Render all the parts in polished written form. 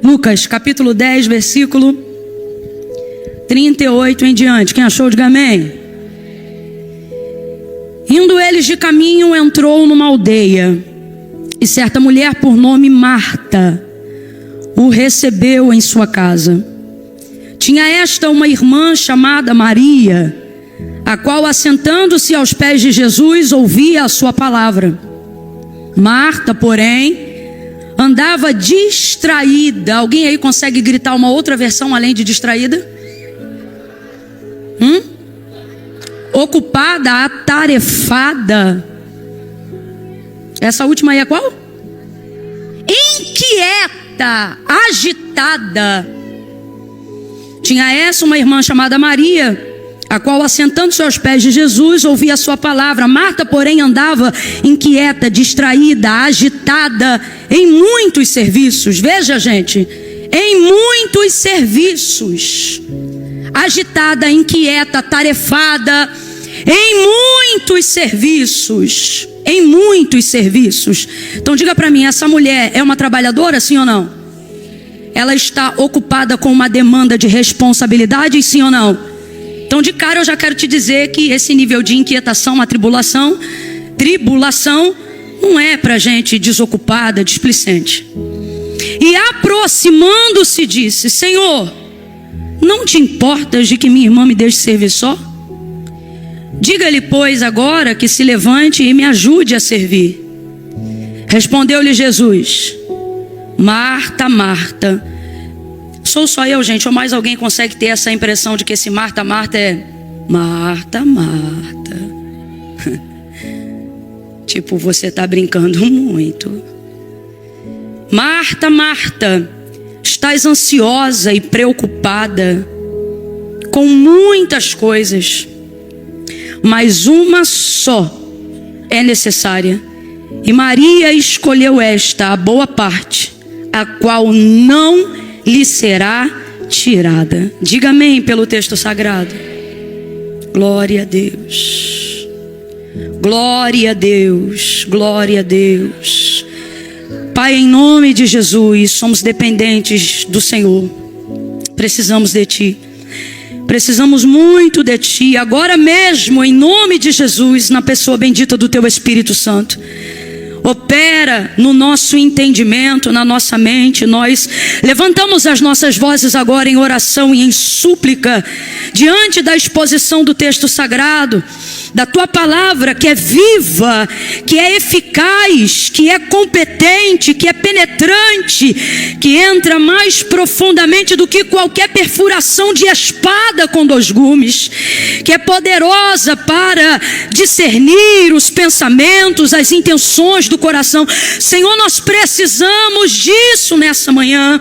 Lucas, capítulo 10, versículo 38 em diante. Quem achou, diga amém. Indo eles de caminho, entrou numa aldeia, e certa mulher por nome Marta o recebeu em sua casa. Tinha esta uma irmã chamada Maria, a qual, assentando-se aos pés de Jesus, ouvia a sua palavra. Marta, porém, andava distraída. Alguém aí consegue gritar uma outra versão além de distraída? Ocupada, atarefada. Essa última aí é qual? Inquieta, agitada. Tinha essa uma irmã chamada Maria, a qual, assentando-se aos pés de Jesus, ouvia a sua palavra. Marta, porém, andava inquieta, distraída, agitada em muitos serviços. Veja, gente, em muitos serviços. Agitada, inquieta, atarefada, em muitos serviços. Em muitos serviços. Então diga para mim, essa mulher é uma trabalhadora, sim ou não? Ela está ocupada com uma demanda de responsabilidade, sim ou não? Então de cara eu já quero te dizer que esse nível de inquietação, uma tribulação, não é para gente desocupada, displicente. E aproximando-se disse: Senhor, não te importas de que minha irmã me deixe servir só? Diga-lhe, pois, agora que se levante e me ajude a servir. Respondeu-lhe Jesus: Marta, Marta. Sou só eu, gente, ou mais alguém consegue ter essa impressão de que esse Marta, Marta é Marta, Marta? Tipo, você está brincando muito. Marta, Marta, estás ansiosa e preocupada com muitas coisas, mas uma só é necessária. E Maria escolheu esta, a boa parte, a qual não lhe será tirada. Diga amém pelo texto sagrado. Glória a Deus. Glória a Deus. Glória a Deus. Pai, em nome de Jesus, somos dependentes do Senhor. Precisamos de Ti. Precisamos muito de Ti, agora mesmo, em nome de Jesus, na pessoa bendita do Teu Espírito Santo. Opera no nosso entendimento, na nossa mente. Nós levantamos as nossas vozes agora em oração e em súplica, diante da exposição do texto sagrado, da Tua palavra, que é viva, que é eficaz, que é competente, que é penetrante, que entra mais profundamente do que qualquer perfuração de espada com 2 gumes, que é poderosa para discernir os pensamentos, as intenções do coração. Senhor, nós precisamos disso nessa manhã.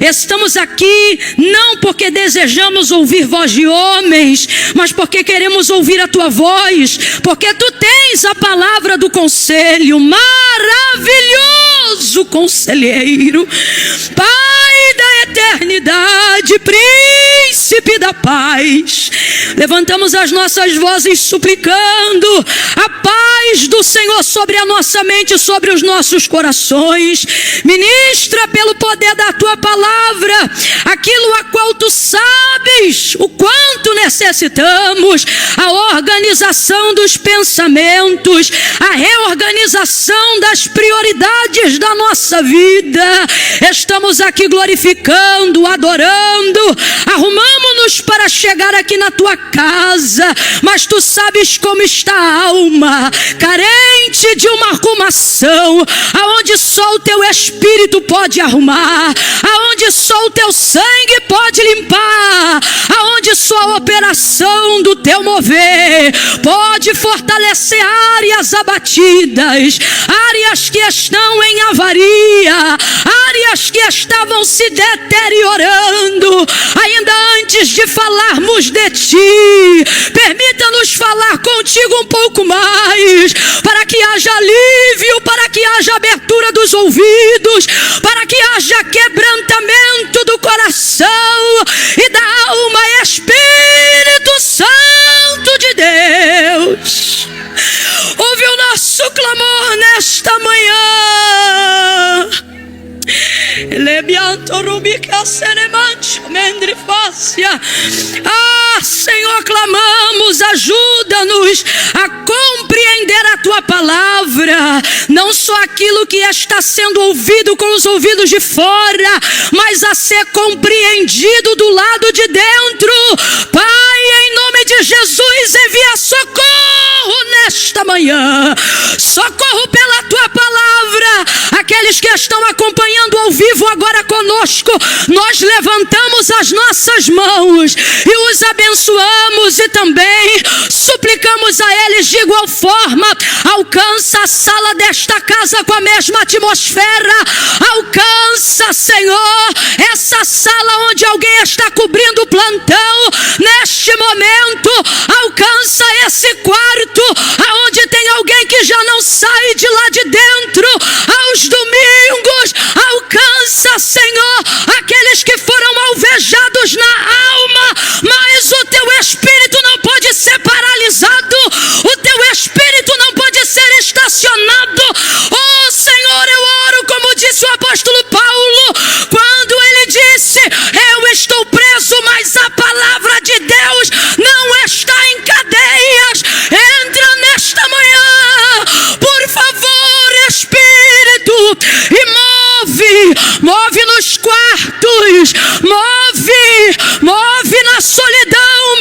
Estamos aqui não porque desejamos ouvir voz de homens, mas porque queremos ouvir a Tua voz, porque Tu tens a palavra do conselho, maravilhoso conselheiro, Pai da eternidade, príncipe da paz. Levantamos as nossas vozes suplicando a paz do Senhor sobre a nossa mente, sobre os nossos corações. Ministra pelo poder da Tua palavra aquilo a qual Tu sabes o quanto necessitamos: a organização dos pensamentos, a reorganização das prioridades da nossa vida. Estamos aqui glorificando, adorando, arrumamos-nos para chegar aqui na Tua casa, mas Tu sabes como está a alma, carente de uma arrumação, aonde só o Teu Espírito pode arrumar, aonde só o Teu sangue pode limpar, aonde só a operação do Teu mover pode fortalecer áreas abatidas, áreas que estão em avaria, áreas que estavam se deteriorando. Ainda antes de falarmos de Ti, permita-nos falar contigo um pouco mais, para que haja alívio, para que haja abertura dos ouvidos, para que haja quebrantamento do coração e da alma. Espírito Santo de Deus, ouve o nosso clamor nesta manhã. Ah, Senhor, clamamos, ajuda-nos a compreender a tua palavra, não só aquilo que está sendo ouvido com os ouvidos de fora, mas a ser compreendido do lado de dentro. Pai, em nome de Jesus, envia socorro nesta manhã, socorro pela tua palavra. Aqueles que estão acompanhando ao vivo agora conosco, nós levantamos as nossas mãos e os abençoamos, e também suplicamos a eles de igual forma: alcança a sala desta casa com a mesma atmosfera, alcança, Senhor, essa sala onde alguém está cobrindo o plantão neste momento, alcança esse quarto aonde tem alguém que já não sai de lá de dentro aos domingos, alcança, Senhor, aqueles que foram alvejados na alma, mas o teu espírito não pode ser paralisado, o teu espírito não pode ser estacionado. Oh Senhor, eu oro como disse o apóstolo Paulo, quando ele disse: eu estou preso, mas a palavra de Deus não está em cadeias. Entra nesta manhã, por favor, Espírito, e move nos quartos, move na solidão,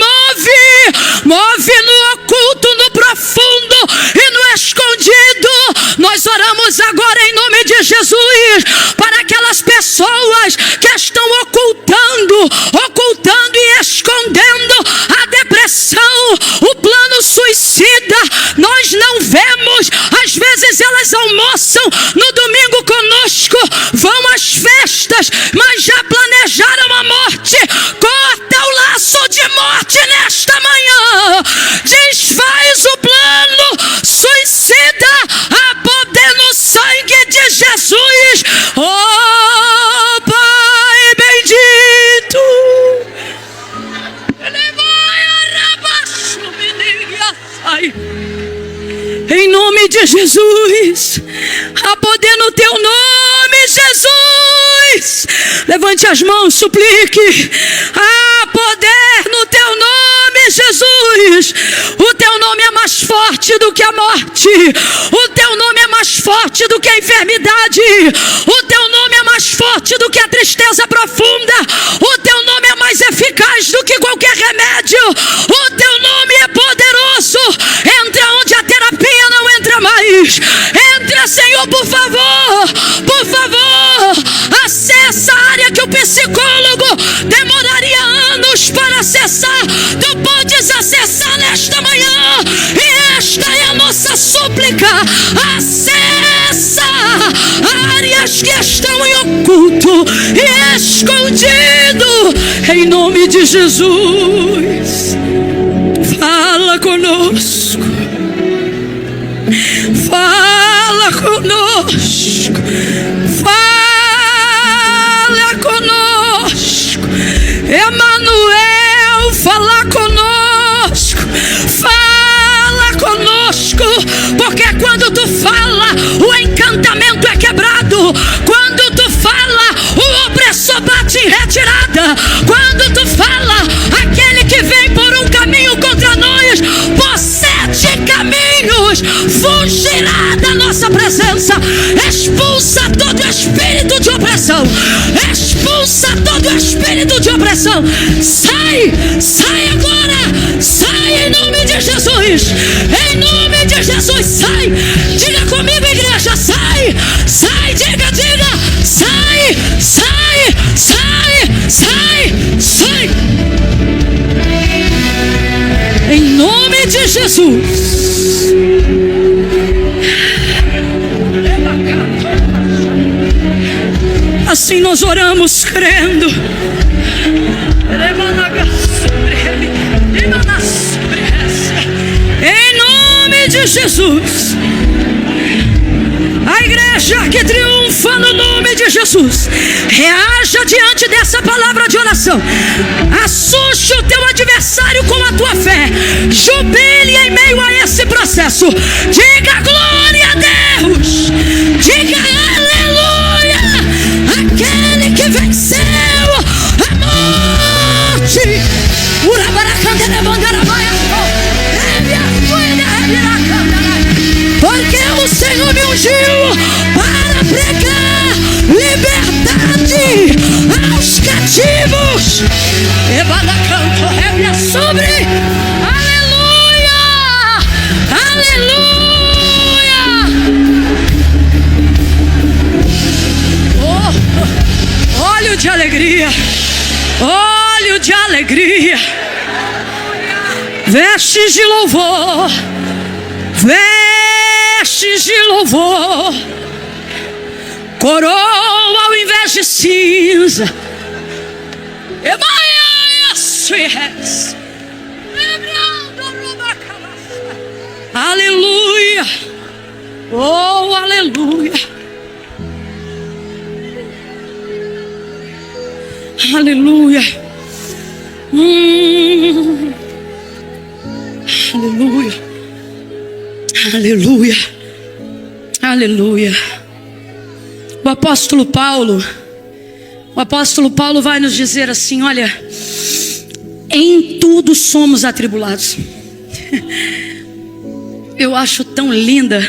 move no oculto, no profundo e no escondido. Nós oramos agora em nome de Jesus para aquelas pessoas que estão ocultando e escondendo a depressão, o plano suicida. Nós não vemos, às vezes elas almoçam no domingo conosco, vão às festas, mas já planejaram a morte. Corta o laço de morte nesta manhã, desfaz o plano suicida, a poder no sangue de Jesus. Oh Pai bendito, em nome de Jesus, a poder no teu nome, Jesus. Levante as mãos, suplique. A poder no teu nome, Jesus. O teu nome é mais forte do que a morte, o teu nome é mais forte do que a enfermidade, o teu nome é mais forte do que a tristeza profunda, o teu nome é mais eficaz do que qualquer remédio, o teu nome é poderoso. Entra onde a terapia não entra mais. Entra, Senhor, por favor, acessa a área que o psicólogo demoraria anos para acessar. Tu podes acessar nesta manhã, e esta é a nossa súplica. Acessa áreas que estão em oculto e escondido, em nome de Jesus. Fala conosco, fala conosco, fala conosco, Emanuel, fala conosco, fala conosco, porque quando tu fala, o encantamento é quebrado. Quando tu fala, o opressor bate em retirada. Quando tu fala, aquele que vem por um caminho contra nós, por 7 caminhos, fugirá da nossa presença. Expulsa todo espírito de opressão, expulsa todo espírito de opressão. Sai, sai agora, sai em nome de Jesus, em nome de Jesus, sai. Diga comigo, igreja, sai, sai, diga, sai, sai, sai, sai, sai. Em nome de Jesus. Assim nós oramos crendo. Em nome de Jesus. A igreja que triunfa no nome de Jesus, reaja diante dessa palavra de oração. Assuste o teu adversário com a tua fé. Jubile em meio a esse processo. Diga glória a Deus. Diga aleluia. Aquele alegria. Óleo de alegria. Vestes de louvor. Vestes de louvor. Coroa ao invés de cinza. Aleluia. Oh, aleluia. Aleluia. Aleluia. Aleluia. Aleluia. O apóstolo Paulo vai nos dizer assim: olha, em tudo somos atribulados. Eu acho tão linda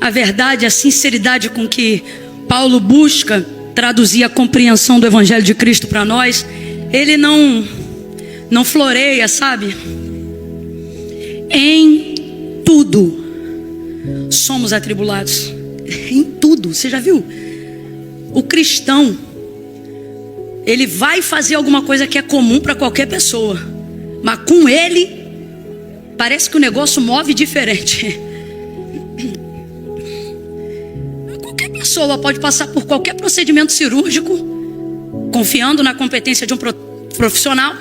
a verdade, a sinceridade com que Paulo busca traduzir a compreensão do Evangelho de Cristo para nós. Ele não floreia, sabe? Em tudo somos atribulados. Em tudo. Você já viu? O cristão, ele vai fazer alguma coisa que é comum para qualquer pessoa, mas com ele parece que o negócio move diferente. Qualquer pessoa pode passar por qualquer procedimento cirúrgico, confiando na competência de um profissional,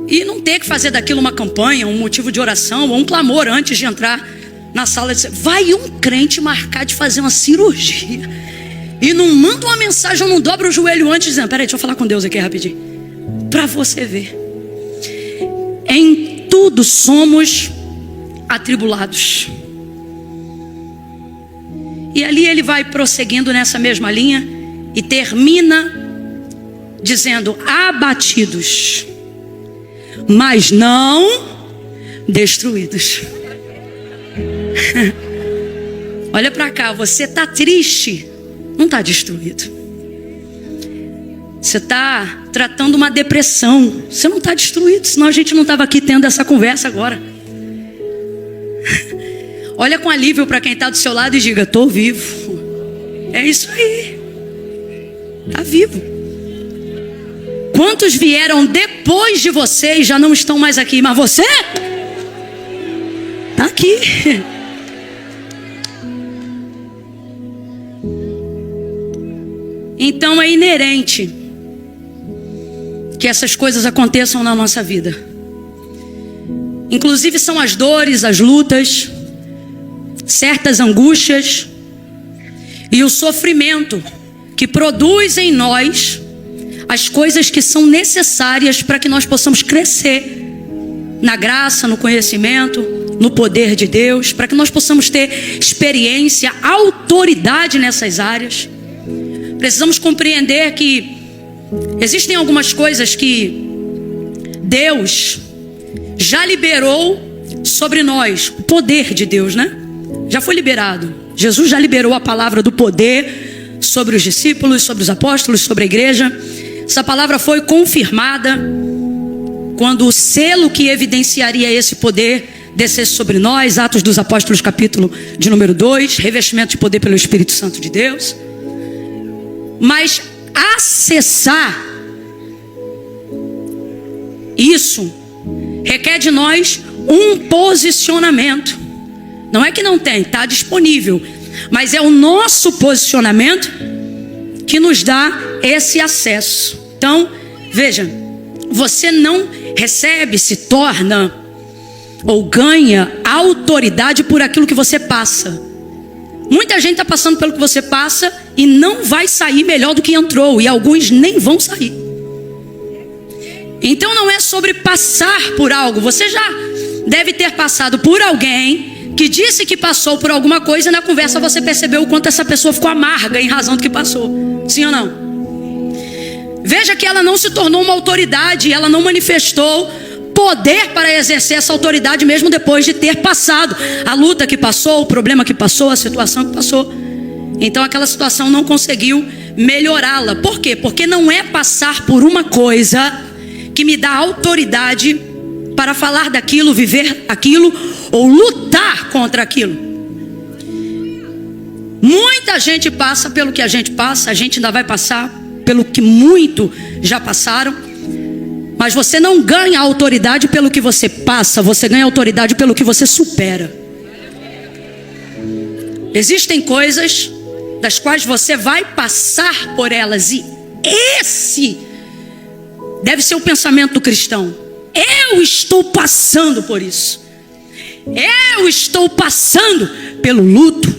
e não ter que fazer daquilo uma campanha, um motivo de oração ou um clamor antes de entrar na sala de... Vai um crente marcar de fazer uma cirurgia e não manda uma mensagem, ou não dobra o joelho antes, dizendo: peraí, deixa eu falar com Deus aqui rapidinho, para você ver. Em tudo somos atribulados. E ali ele vai prosseguindo nessa mesma linha e termina dizendo: abatidos, mas não destruídos. Olha para cá, você está triste, não está destruído. Você está tratando uma depressão, você não está destruído, senão a gente não estava aqui tendo essa conversa agora. Olha com alívio para quem está do seu lado e diga: estou vivo. É isso aí, está vivo. Quantos vieram depois de você e já não estão mais aqui, mas você está aqui. Então é inerente que essas coisas aconteçam na nossa vida. Inclusive são as dores, as lutas, certas angústias e o sofrimento que produz em nós as coisas que são necessárias para que nós possamos crescer na graça, no conhecimento, no poder de Deus, para que nós possamos ter experiência, autoridade nessas áreas. Precisamos compreender que existem algumas coisas que Deus já liberou sobre nós. O poder de Deus, né? Já foi liberado. Jesus já liberou a palavra do poder sobre os discípulos, sobre os apóstolos, sobre a igreja. Essa palavra foi confirmada quando o selo que evidenciaria esse poder descesse sobre nós. Atos dos Apóstolos, capítulo de número 2. Revestimento de poder pelo Espírito Santo de Deus. Mas acessar isso requer de nós um posicionamento. Não é que não tem, está disponível, mas é o nosso posicionamento que nos dá esse acesso. Então, veja, você não recebe, se torna ou ganha autoridade por aquilo que você passa. Muita gente está passando pelo que você passa e não vai sair melhor do que entrou, e alguns nem vão sair. Então não é sobre passar por algo. Você já deve ter passado por alguém que disse que passou por alguma coisa, e na conversa você percebeu o quanto essa pessoa ficou amarga em razão do que passou. Sim ou não? Veja que ela não se tornou uma autoridade, ela não manifestou poder para exercer essa autoridade mesmo depois de ter passado a luta que passou, o problema que passou, a situação que passou. Então aquela situação não conseguiu melhorá-la. Por quê? Porque não é passar por uma coisa que me dá autoridade para falar daquilo, viver aquilo ou lutar contra aquilo. Muita gente passa pelo que a gente passa, a gente ainda vai passar pelo que muito já passaram. Mas você não ganha autoridade pelo que você passa, você ganha autoridade pelo que você supera. Existem coisas das quais você vai passar por elas, e esse deve ser o pensamento do cristão. Eu estou passando por isso. Eu estou passando pelo luto.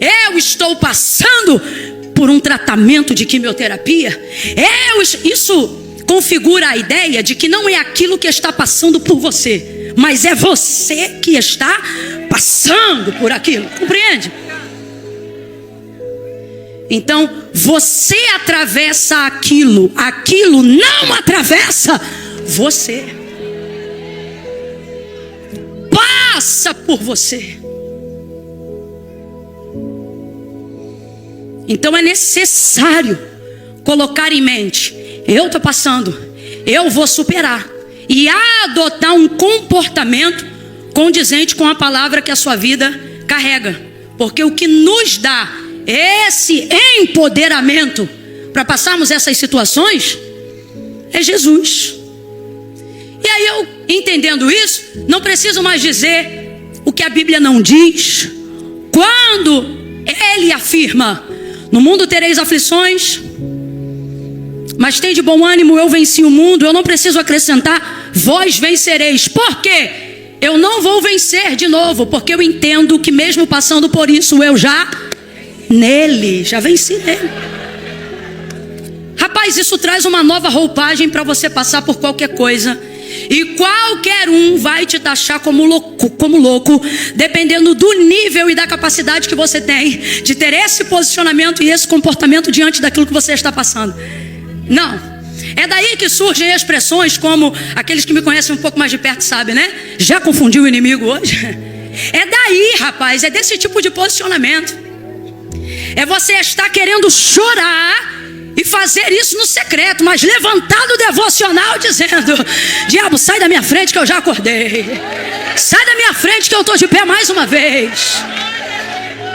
Eu estou passando por um tratamento de quimioterapia. Isso configura a ideia de que não é aquilo que está passando por você, mas é você que está passando por aquilo. Compreende? Então, você atravessa aquilo não atravessa você. Passa por você. Então é necessário colocar em mente: eu estou passando, eu vou superar, e adotar um comportamento condizente com a palavra que a sua vida carrega. Porque o que nos dá esse empoderamento para passarmos essas situações é Jesus. E aí eu, entendendo isso, não preciso mais dizer o que a Bíblia não diz, quando ele afirma: no mundo tereis aflições, mas tem de bom ânimo, eu venci o mundo. Eu não preciso acrescentar: vós vencereis. Por quê? Eu não vou vencer de novo, porque eu entendo que mesmo passando por isso, eu já venci nele. Rapaz, isso traz uma nova roupagem para você passar por qualquer coisa. E qualquer um vai te taxar como louco, dependendo do nível e da capacidade que você tem de ter esse posicionamento e esse comportamento diante daquilo que você está passando. Não, é daí que surgem expressões como, aqueles que me conhecem um pouco mais de perto sabem, né? Já confundiu o inimigo hoje? É daí, rapaz, é desse tipo de posicionamento. É você estar querendo chorar e fazer isso no secreto, mas levantar do devocional dizendo: diabo, sai da minha frente que eu já acordei. Sai da minha frente que eu estou de pé mais uma vez.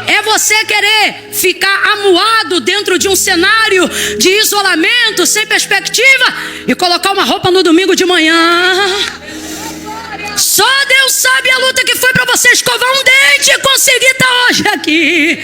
É você querer ficar amuado dentro de um cenário de isolamento, sem perspectiva, e colocar uma roupa no domingo de manhã. Só Deus sabe a luta que foi para você escovar um dente e conseguir estar hoje aqui.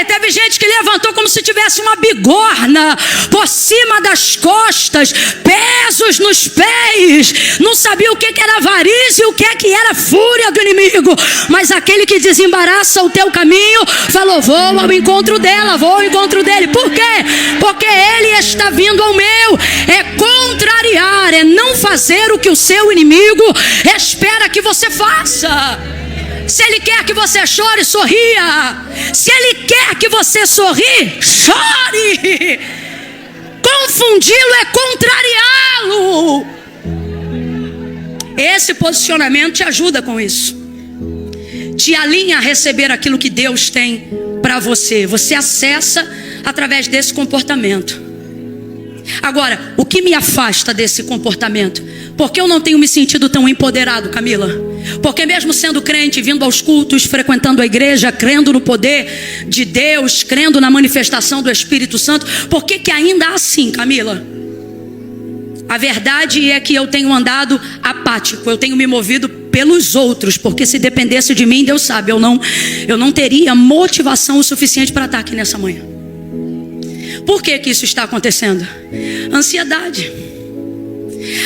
Teve gente que levantou como se tivesse uma bigorna por cima das costas, pesos nos pés, não sabia o que era avarícia e o que era fúria do inimigo. Mas aquele que desembaraça o teu caminho falou: vou ao encontro dela, vou ao encontro dele. Por quê? Porque ele está vindo ao meu. É contrariar, é não fazer o que o seu inimigo espera que você faça. Se ele quer que você chore, sorria. Se ele quer que você sorri, chore. Confundi-lo é contrariá-lo. Esse posicionamento te ajuda com isso. Te alinha a receber aquilo que Deus tem para você. Você acessa através desse comportamento. Agora, o que me afasta desse comportamento? Porque eu não tenho me sentido tão empoderado, Camila? Porque mesmo sendo crente, vindo aos cultos, frequentando a igreja, crendo no poder de Deus, crendo na manifestação do Espírito Santo, por que ainda assim, Camila? A verdade é que eu tenho andado apático, eu tenho me movido pelos outros, porque se dependesse de mim, Deus sabe, eu não teria motivação o suficiente para estar aqui nessa manhã. Por que isso está acontecendo? Ansiedade.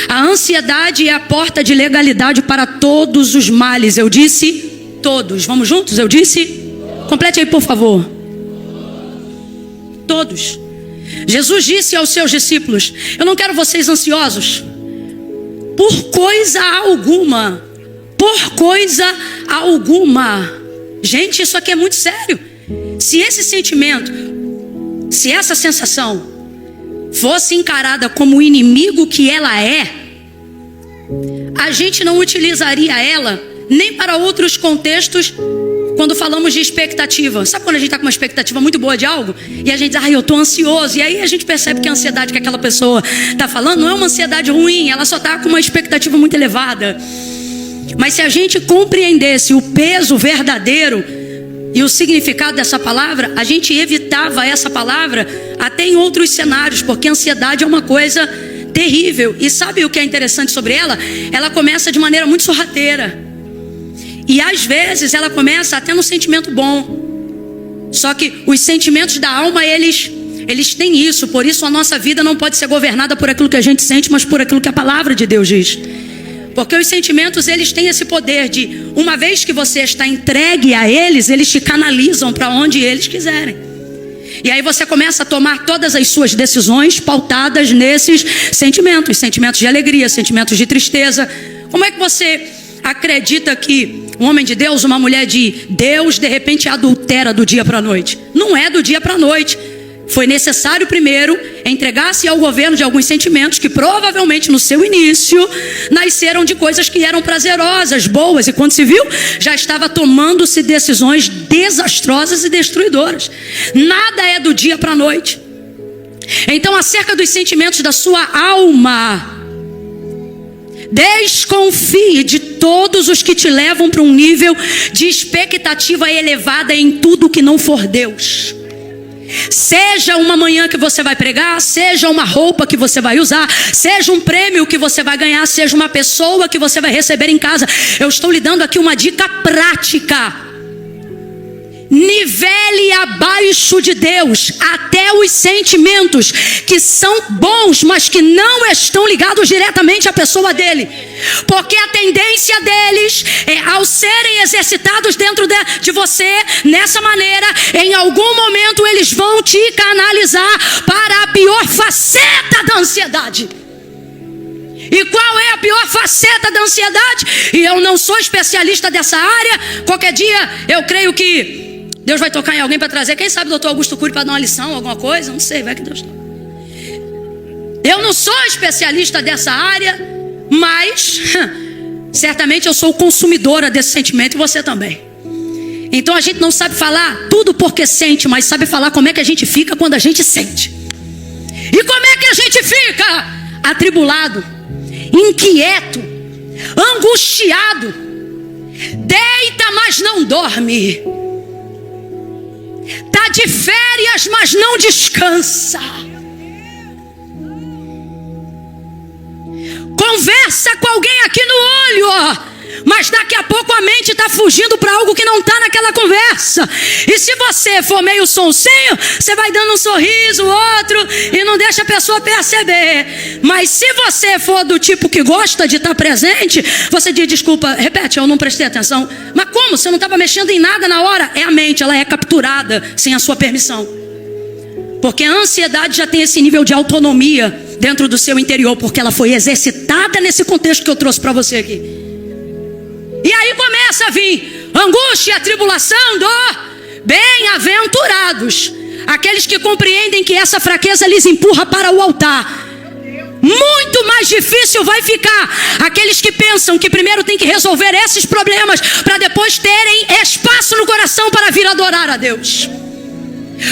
A ansiedade é a porta de legalidade para todos os males. Eu disse todos. Vamos juntos? Eu disse? Complete aí, por favor. Todos. Jesus disse aos seus discípulos: eu não quero vocês ansiosos por coisa alguma. Por coisa alguma. Gente, isso aqui é muito sério. Se esse sentimento, se essa sensação fosse encarada como o inimigo que ela é, a gente não utilizaria ela nem para outros contextos quando falamos de expectativa. Sabe quando a gente está com uma expectativa muito boa de algo e a gente diz: eu estou ansioso, e aí a gente percebe que a ansiedade que aquela pessoa está falando não é uma ansiedade ruim, ela só está com uma expectativa muito elevada. Mas se a gente compreendesse o peso verdadeiro E o significado dessa palavra, a gente evitava essa palavra até em outros cenários, porque a ansiedade é uma coisa terrível. E sabe o que é interessante sobre ela? Ela começa de maneira muito sorrateira. E às vezes ela começa até no sentimento bom. Só que os sentimentos da alma, eles têm isso. Por isso a nossa vida não pode ser governada por aquilo que a gente sente, mas por aquilo que a palavra de Deus diz. Porque os sentimentos, eles têm esse poder de, uma vez que você está entregue a eles te canalizam para onde eles quiserem. E aí você começa a tomar todas as suas decisões pautadas nesses sentimentos. Sentimentos de alegria, sentimentos de tristeza. Como é que você acredita que um homem de Deus, uma mulher de Deus, de repente adultera do dia para a noite? Não é do dia para a noite. Foi necessário primeiro entregar-se ao governo de alguns sentimentos que provavelmente no seu início nasceram de coisas que eram prazerosas, boas. E quando se viu, já estava tomando-se decisões desastrosas e destruidoras. Nada é do dia para a noite. Então, acerca dos sentimentos da sua alma, desconfie de todos os que te levam para um nível de expectativa elevada em tudo que não for Deus. Seja uma manhã que você vai pregar, seja uma roupa que você vai usar, seja um prêmio que você vai ganhar, seja uma pessoa que você vai receber em casa. Eu estou lhe dando aqui uma dica prática. Nivele abaixo de Deus até os sentimentos que são bons, mas que não estão ligados diretamente à pessoa dele. Porque a tendência deles é, ao serem exercitados dentro de você, nessa maneira, em algum momento eles vão te canalizar para a pior faceta da ansiedade. E qual é a pior faceta da ansiedade? E eu não sou especialista dessa área. Qualquer dia eu creio que Deus vai tocar em alguém para trazer. Quem sabe o doutor Augusto Cury para dar uma lição, alguma coisa? Não sei, vai que Deus toca. Eu não sou especialista dessa área, mas certamente eu sou consumidora desse sentimento e você também. Então a gente não sabe falar tudo porque sente, mas sabe falar como é que a gente fica quando a gente sente. E como é que a gente fica? Atribulado, inquieto, angustiado, deita, mas não dorme. Está de férias, mas não descansa. Conversa com alguém aqui no olho, ó, mas daqui a pouco a mente está fugindo para algo que não está naquela conversa. E se você for meio sonsinho, você vai dando um sorriso, outro, e não deixa a pessoa perceber. Mas se você for do tipo que gosta de estar presente, você diz: desculpa, repete, eu não prestei atenção. Mas como? Você não estava mexendo em nada na hora? É a mente, ela é capturada sem a sua permissão. Porque a ansiedade já tem esse nível de autonomia dentro do seu interior, porque ela foi exercitada nesse contexto que eu trouxe para você aqui. E aí começa a vir angústia, tribulação, dor. Bem-aventurados aqueles que compreendem que essa fraqueza lhes empurra para o altar. Muito mais difícil vai ficar aqueles que pensam que primeiro tem que resolver esses problemas para depois terem espaço no coração para vir adorar a Deus.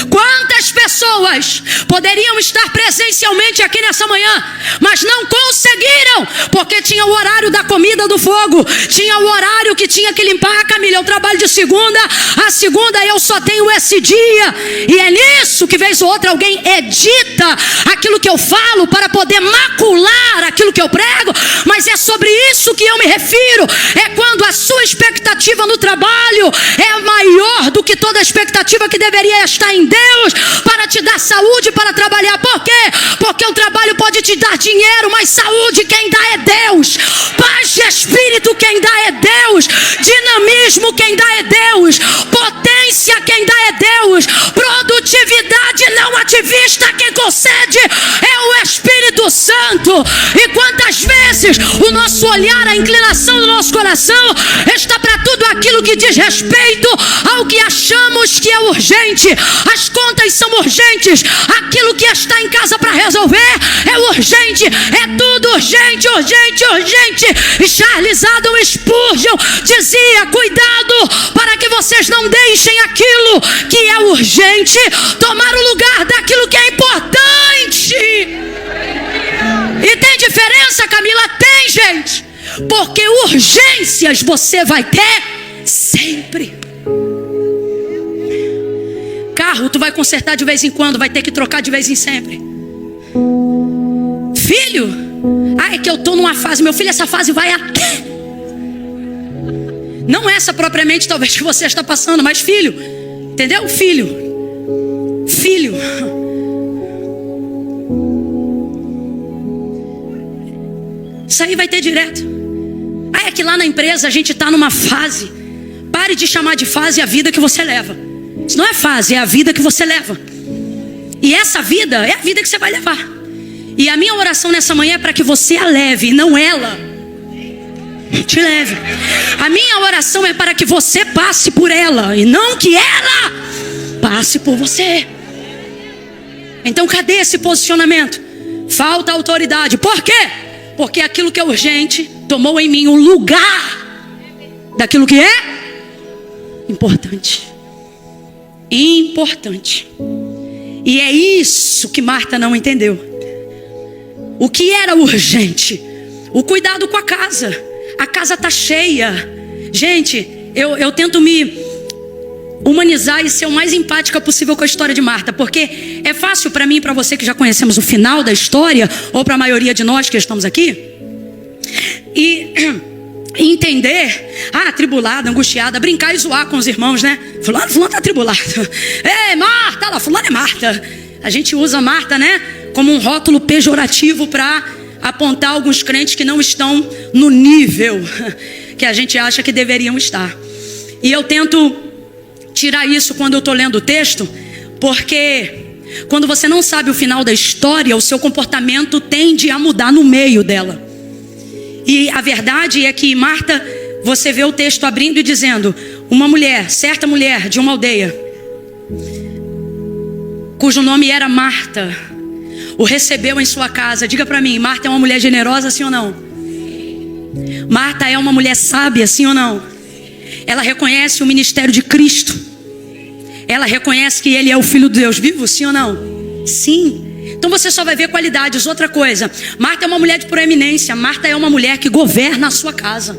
Quantas pessoas poderiam estar presencialmente aqui nessa manhã, mas não conseguiram, porque tinha o horário da comida do fogo, tinha o horário que tinha que limpar. Camila, eu trabalho de segunda a segunda, eu só tenho esse dia. E é nisso que vez ou outra alguém edita aquilo que eu falo para poder macular aquilo que eu prego. Mas é sobre isso que eu me refiro. É quando a sua expectativa no trabalho é maior do que toda a expectativa que deveria estar em Deus para te dar saúde para trabalhar. Por quê? Porque o trabalho pode te dar dinheiro, mas saúde quem dá é Deus. Paz de espírito quem dá é Deus. Dinamismo quem dá é Deus. Potência quem dá é Deus. Produtividade não ativista quem concede é o Espírito Santo. E quantas vezes o nosso olhar, a inclinação do nosso coração está para tudo aquilo que diz respeito ao que achamos que é urgente. As contas são urgentes. Aquilo que está em casa para resolver é urgente. É tudo urgente, urgente, urgente. E Charles Haddon Spurgeon dizia: cuidado para que vocês não deixem aquilo que é urgente tomar o lugar daquilo que é importante. E tem diferença, Camila? Tem, gente. Porque urgências você vai ter sempre. carro tu vai consertar de vez em quando, vai ter que trocar de vez em sempre. Filho, é que eu estou numa fase, meu filho, essa fase vai até... Não essa propriamente talvez que você está passando, mas filho, entendeu? Filho. Isso aí vai ter direto. É que lá na empresa a gente está numa fase. Pare de chamar de fase a vida que você leva. Isso não é fase, é a vida que você leva. E essa vida é a vida que você vai levar. E a minha oração nessa manhã é para que você a leve, não ela te leve. A minha oração é para que você passe por ela e não que ela passe por você. Então cadê esse posicionamento? Falta autoridade. Por quê? Porque aquilo que é urgente tomou em mim o lugar daquilo que é importante. Importante. E é isso que Marta não entendeu. O que era urgente? O cuidado com a casa. A casa está cheia. Gente, eu tento me humanizar e ser o mais empática possível com a história de Marta, porque é fácil para mim e para você que já conhecemos o final da história, ou para a maioria de nós que estamos aqui, e entender, atribulada, angustiada, brincar e zoar com os irmãos, né? Fulano tá atribulado. Ei, Marta, lá, fulano é Marta. A gente usa Marta, né, como um rótulo pejorativo para apontar alguns crentes que não estão no nível que a gente acha que deveriam estar. E eu tento tirar isso quando eu estou lendo o texto, porque quando você não sabe o final da história, o seu comportamento tende a mudar no meio dela. E a verdade é que Marta, você vê o texto abrindo e dizendo, uma mulher, certa mulher de uma aldeia, cujo nome era Marta, o recebeu em sua casa. Diga para mim, Marta é uma mulher generosa, sim ou não? Marta é uma mulher sábia, sim ou não? Ela reconhece o ministério de Cristo. Ela reconhece que Ele é o Filho de Deus vivo, sim ou não? Sim. Então você só vai ver qualidades. Outra coisa, Marta é uma mulher de proeminência. Marta é uma mulher que governa a sua casa.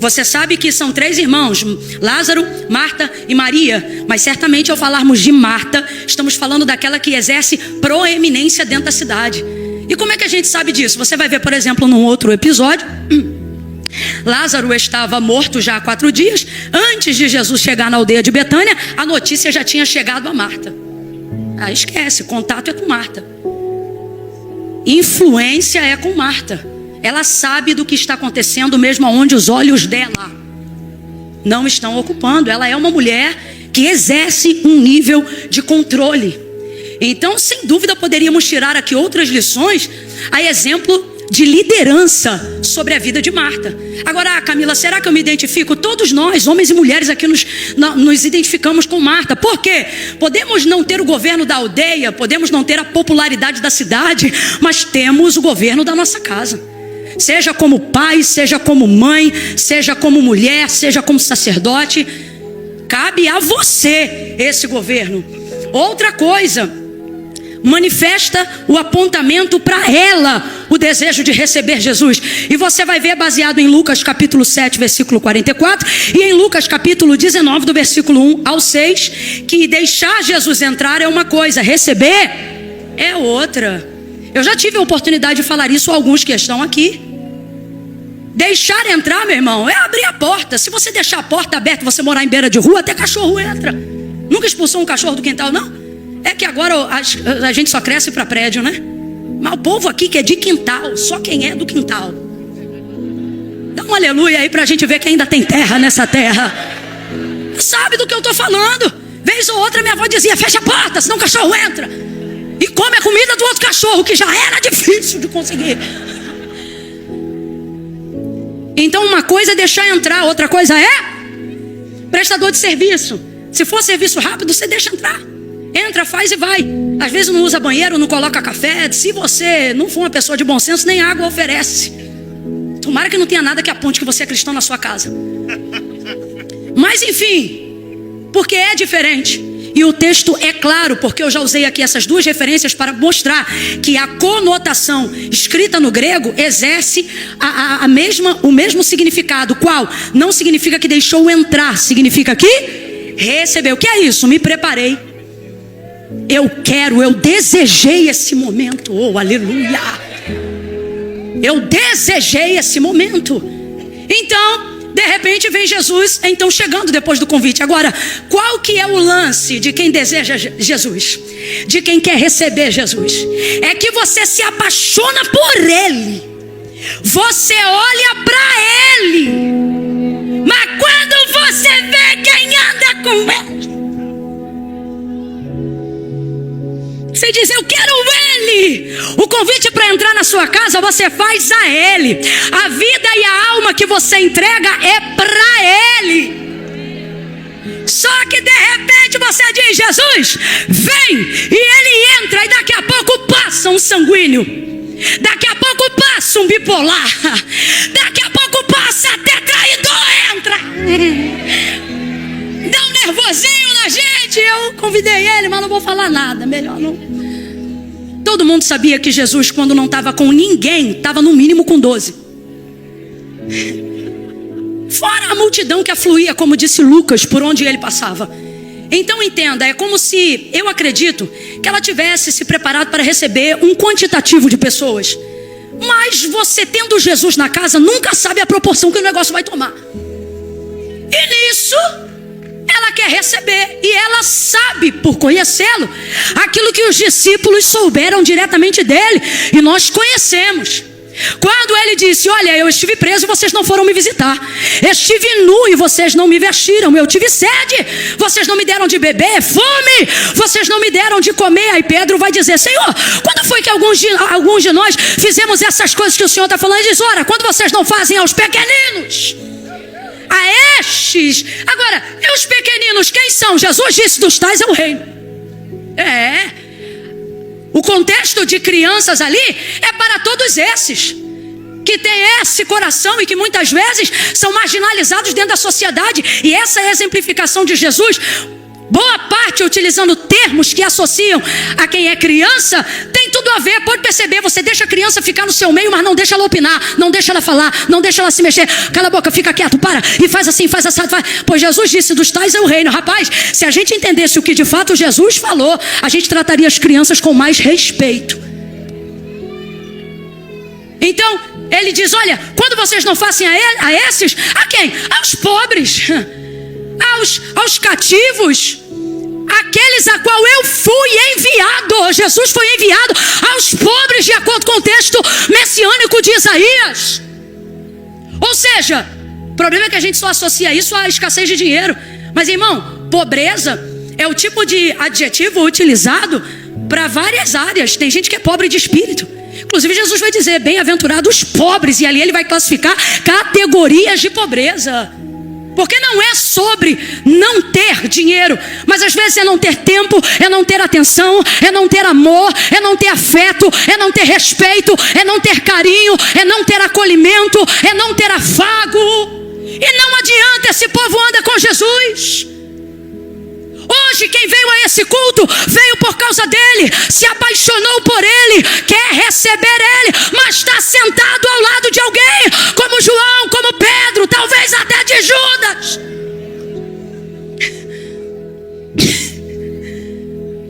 Você sabe que são 3 irmãos, Lázaro, Marta e Maria. Mas certamente ao falarmos de Marta, estamos falando daquela que exerce proeminência dentro da cidade. E como é que a gente sabe disso? Você vai ver, por exemplo, num outro episódio, Lázaro estava morto já há 4 dias. Antes de Jesus chegar na aldeia de Betânia, a notícia já tinha chegado a Marta. Esquece, contato é com Marta. Influência é com Marta. Ela sabe do que está acontecendo mesmo onde os olhos dela não estão ocupando. Ela é uma mulher que exerce um nível de controle. Então, sem dúvida, poderíamos tirar aqui outras lições a exemplo de liderança sobre a vida de Marta. Agora, Camila, será que eu me identifico? Todos nós, homens e mulheres aqui, nos identificamos com Marta. Por quê? Podemos não ter o governo da aldeia, podemos não ter a popularidade da cidade, mas temos o governo da nossa casa. Seja como pai, seja como mãe, seja como mulher, seja como sacerdote, cabe a você esse governo. Outra coisa, manifesta o apontamento para ela, o desejo de receber Jesus. E você vai ver baseado em Lucas capítulo 7, versículo 44, e em Lucas capítulo 19, do versículo 1 ao 6, que deixar Jesus entrar é uma coisa, receber é outra. Eu já tive a oportunidade de falar isso a alguns que estão aqui. Deixar entrar, meu irmão, é abrir a porta. Se você deixar a porta aberta, você morar em beira de rua, até cachorro entra. Nunca expulsou um cachorro do quintal, não? É que agora a gente só cresce para prédio, né? Mas o povo aqui que é de quintal, só quem é do quintal. Dá um aleluia aí pra gente ver que ainda tem terra nessa terra. Sabe do que eu tô falando? Vez ou outra minha avó dizia, fecha a porta, senão o cachorro entra e come a comida do outro cachorro, que já era difícil de conseguir. Então uma coisa é deixar entrar, outra coisa é prestador de serviço. Se for serviço rápido, você deixa entrar. Entra, faz e vai. Às vezes não usa banheiro, não coloca café. Se você não for uma pessoa de bom senso, nem água oferece. Tomara que não tenha nada que aponte que você é cristão na sua casa. Mas enfim, porque é diferente. E o texto é claro, porque eu já usei aqui essas 2 referências para mostrar que a conotação escrita no grego exerce o mesmo significado. Qual? Não significa que deixou entrar, significa que recebeu. O que é isso? Me preparei. eu desejei esse momento. Oh, aleluia! Eu desejei esse momento. Então, de repente vem Jesus, então chegando depois do convite. Agora, qual que é o lance de quem deseja Jesus? De quem quer receber Jesus? É que você se apaixona por Ele. Você olha para Ele. Mas quando você vê quem anda com Ele, você diz, eu quero Ele. O convite para entrar na sua casa você faz a Ele. A vida e a alma que você entrega é para Ele. Só que de repente você diz, Jesus, vem. E Ele entra e daqui a pouco passa um sanguíneo. Daqui a pouco passa um bipolar. Daqui a pouco passa até traidor entra. Dá um nervosinho na gente. Eu convidei ele, mas não vou falar nada. Melhor não. Todo mundo sabia que Jesus, quando não estava com ninguém, estava no mínimo com 12. Fora a multidão que afluía, como disse Lucas, por onde ele passava. Então entenda, é como se, eu acredito, que ela tivesse se preparado para receber um quantitativo de pessoas. Mas você tendo Jesus na casa, nunca sabe a proporção que o negócio vai tomar. E nisso, ela quer receber. E ela sabe, por conhecê-lo, aquilo que os discípulos souberam diretamente dele. E nós conhecemos. Quando ele disse, olha, eu estive preso e vocês não foram me visitar. Estive nu e vocês não me vestiram. Eu tive sede, vocês não me deram de beber. Fome, vocês não me deram de comer. Aí Pedro vai dizer, Senhor, quando foi que alguns de nós fizemos essas coisas que o Senhor está falando? Ele diz, ora, quando vocês não fazem aos pequeninos, a estes. Agora, e os pequeninos, quem são? Jesus disse, dos tais é o reino. O contexto de crianças ali é para todos esses que têm esse coração e que muitas vezes são marginalizados dentro da sociedade. E essa é a exemplificação de Jesus. Boa parte utilizando termos que associam a quem é criança, tem tudo a ver. Pode perceber, você deixa a criança ficar no seu meio, mas não deixa ela opinar, não deixa ela falar, não deixa ela se mexer. Cala a boca, fica quieto, para, e faz assim, faz assado, faz. Pois Jesus disse, dos tais é o reino. Rapaz, se a gente entendesse o que de fato Jesus falou, a gente trataria as crianças com mais respeito. Então, ele diz, olha, quando vocês não fazem a esses, a quem? Aos pobres, aos cativos, aqueles a qual eu fui enviado. Jesus foi enviado aos pobres, de acordo com o texto messiânico de Isaías. Ou seja, o problema é que a gente só associa isso à escassez de dinheiro. Mas irmão, pobreza é o tipo de adjetivo utilizado para várias áreas. Tem gente que é pobre de espírito. Inclusive Jesus vai dizer, bem-aventurados os pobres. E ali ele vai classificar categorias de pobreza. Porque não é sobre não ter dinheiro, mas às vezes é não ter tempo, é não ter atenção, é não ter amor, é não ter afeto, é não ter respeito, é não ter carinho, é não ter acolhimento, é não ter afago. E não adianta, esse povo anda com Jesus. Hoje quem veio a esse culto, veio por causa dele, se apaixonou por ele, quer receber ele, mas está sentado ao lado de alguém, como João, como Pedro, talvez até de Judas.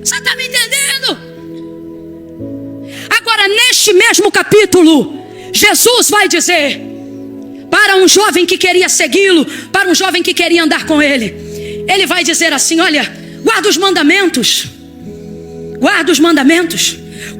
Você está me entendendo? Agora neste mesmo capítulo, Jesus vai dizer para um jovem que queria segui-lo, para um jovem que queria andar com ele, ele vai dizer assim, olha, guarda os mandamentos,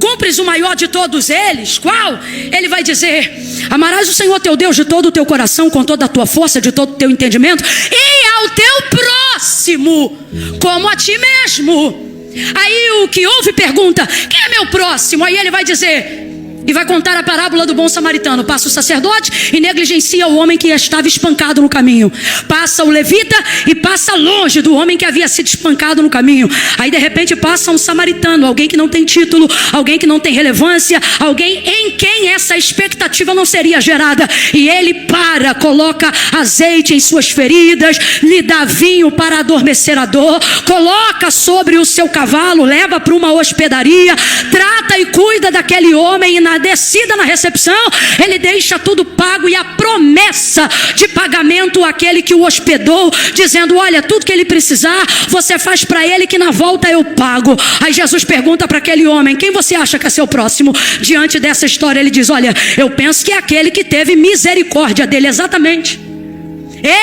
cumpres o maior de todos eles, qual? Ele vai dizer, amarás o Senhor teu Deus de todo o teu coração, com toda a tua força, de todo o teu entendimento, e ao teu próximo, como a ti mesmo. Aí o que ouve pergunta, quem é meu próximo? Aí ele vai dizer, e vai contar a parábola do bom samaritano. Passa o sacerdote e negligencia o homem que estava espancado no caminho. Passa o levita e passa longe do homem que havia sido espancado no caminho. Aí de repente passa um samaritano, alguém que não tem título, alguém que não tem relevância, alguém em quem essa expectativa não seria gerada. E ele para, coloca azeite em suas feridas, lhe dá vinho para adormecer a dor, coloca sobre o seu cavalo, leva para uma hospedaria, trata e cuida daquele homem, e na descida na recepção, ele deixa tudo pago e a promessa de pagamento àquele que o hospedou, dizendo: olha, tudo que ele precisar, você faz para ele que na volta eu pago. Aí Jesus pergunta para aquele homem: quem você acha que é seu próximo? Diante dessa história ele diz: olha, eu penso que é aquele que teve misericórdia dele. Exatamente,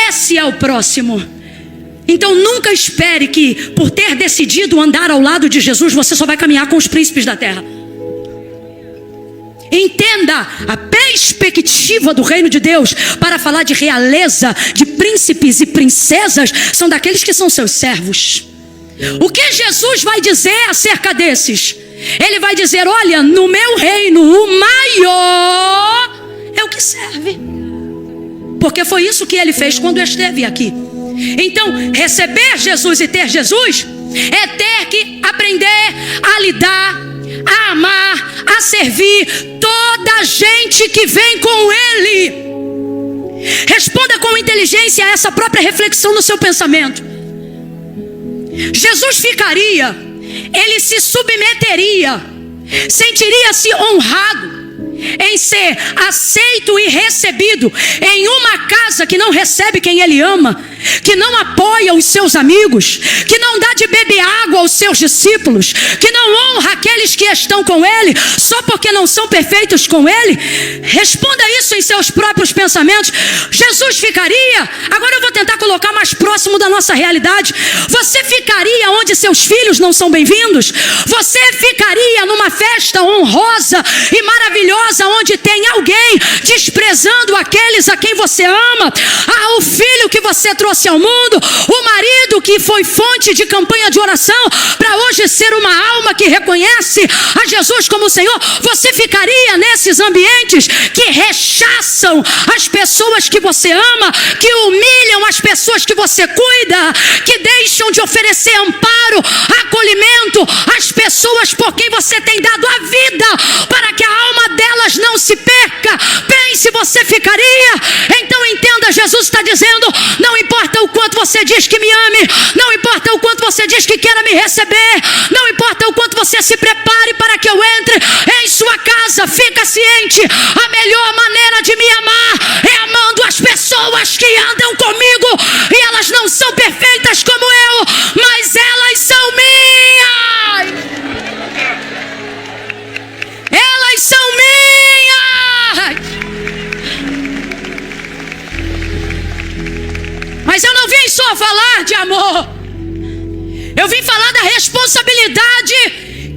esse é o próximo. Então nunca espere que por ter decidido andar ao lado de Jesus, você só vai caminhar com os príncipes da terra. Entenda a perspectiva do reino de Deus. Para falar de realeza, de príncipes e princesas, são daqueles que são seus servos. O que Jesus vai dizer acerca desses? Ele vai dizer: olha, no meu reino o maior é o que serve. Porque foi isso que ele fez quando esteve aqui. Então, receber Jesus e ter Jesus é ter que aprender a lidar, a amar, a servir toda a gente que vem com Ele. Responda com inteligência a essa própria reflexão no seu pensamento. Jesus ficaria, ele se submeteria, sentiria-se honrado em ser aceito e recebido em uma casa que não recebe quem ele ama, que não apoia os seus amigos, que não dá de beber água aos seus discípulos, que não honra aqueles que estão com ele, só porque não são perfeitos com ele? Responda isso em seus próprios pensamentos. Jesus ficaria, agora eu vou tentar colocar mais próximo da nossa realidade. Você ficaria onde seus filhos não são bem-vindos? Você ficaria numa festa honrosa e maravilhosa onde tem alguém desprezando aqueles a quem você ama? O filho que você trouxe ao mundo, o marido que foi fonte de campanha de oração para hoje ser uma alma que reconhece a Jesus como Senhor. Você ficaria nesses ambientes que rechaçam as pessoas que você ama, que humilham as pessoas que você cuida, que deixam de oferecer amparo, acolhimento às pessoas por quem você tem dado a vida, para que a alma delas não se perca? Pense, você ficaria? Então entenda, Jesus está dizendo: não importa o quanto você diz que me ame, não importa o quanto você diz que queira me receber, não importa o quanto você se prepare para que eu entre em sua casa, fica ciente, a melhor maneira de me amar é amando as pessoas que andam comigo, e elas não são perfeitas como eu, mas elas são minhas. Elas são minhas. Mas eu não vim só falar de amor, eu vim falar da responsabilidade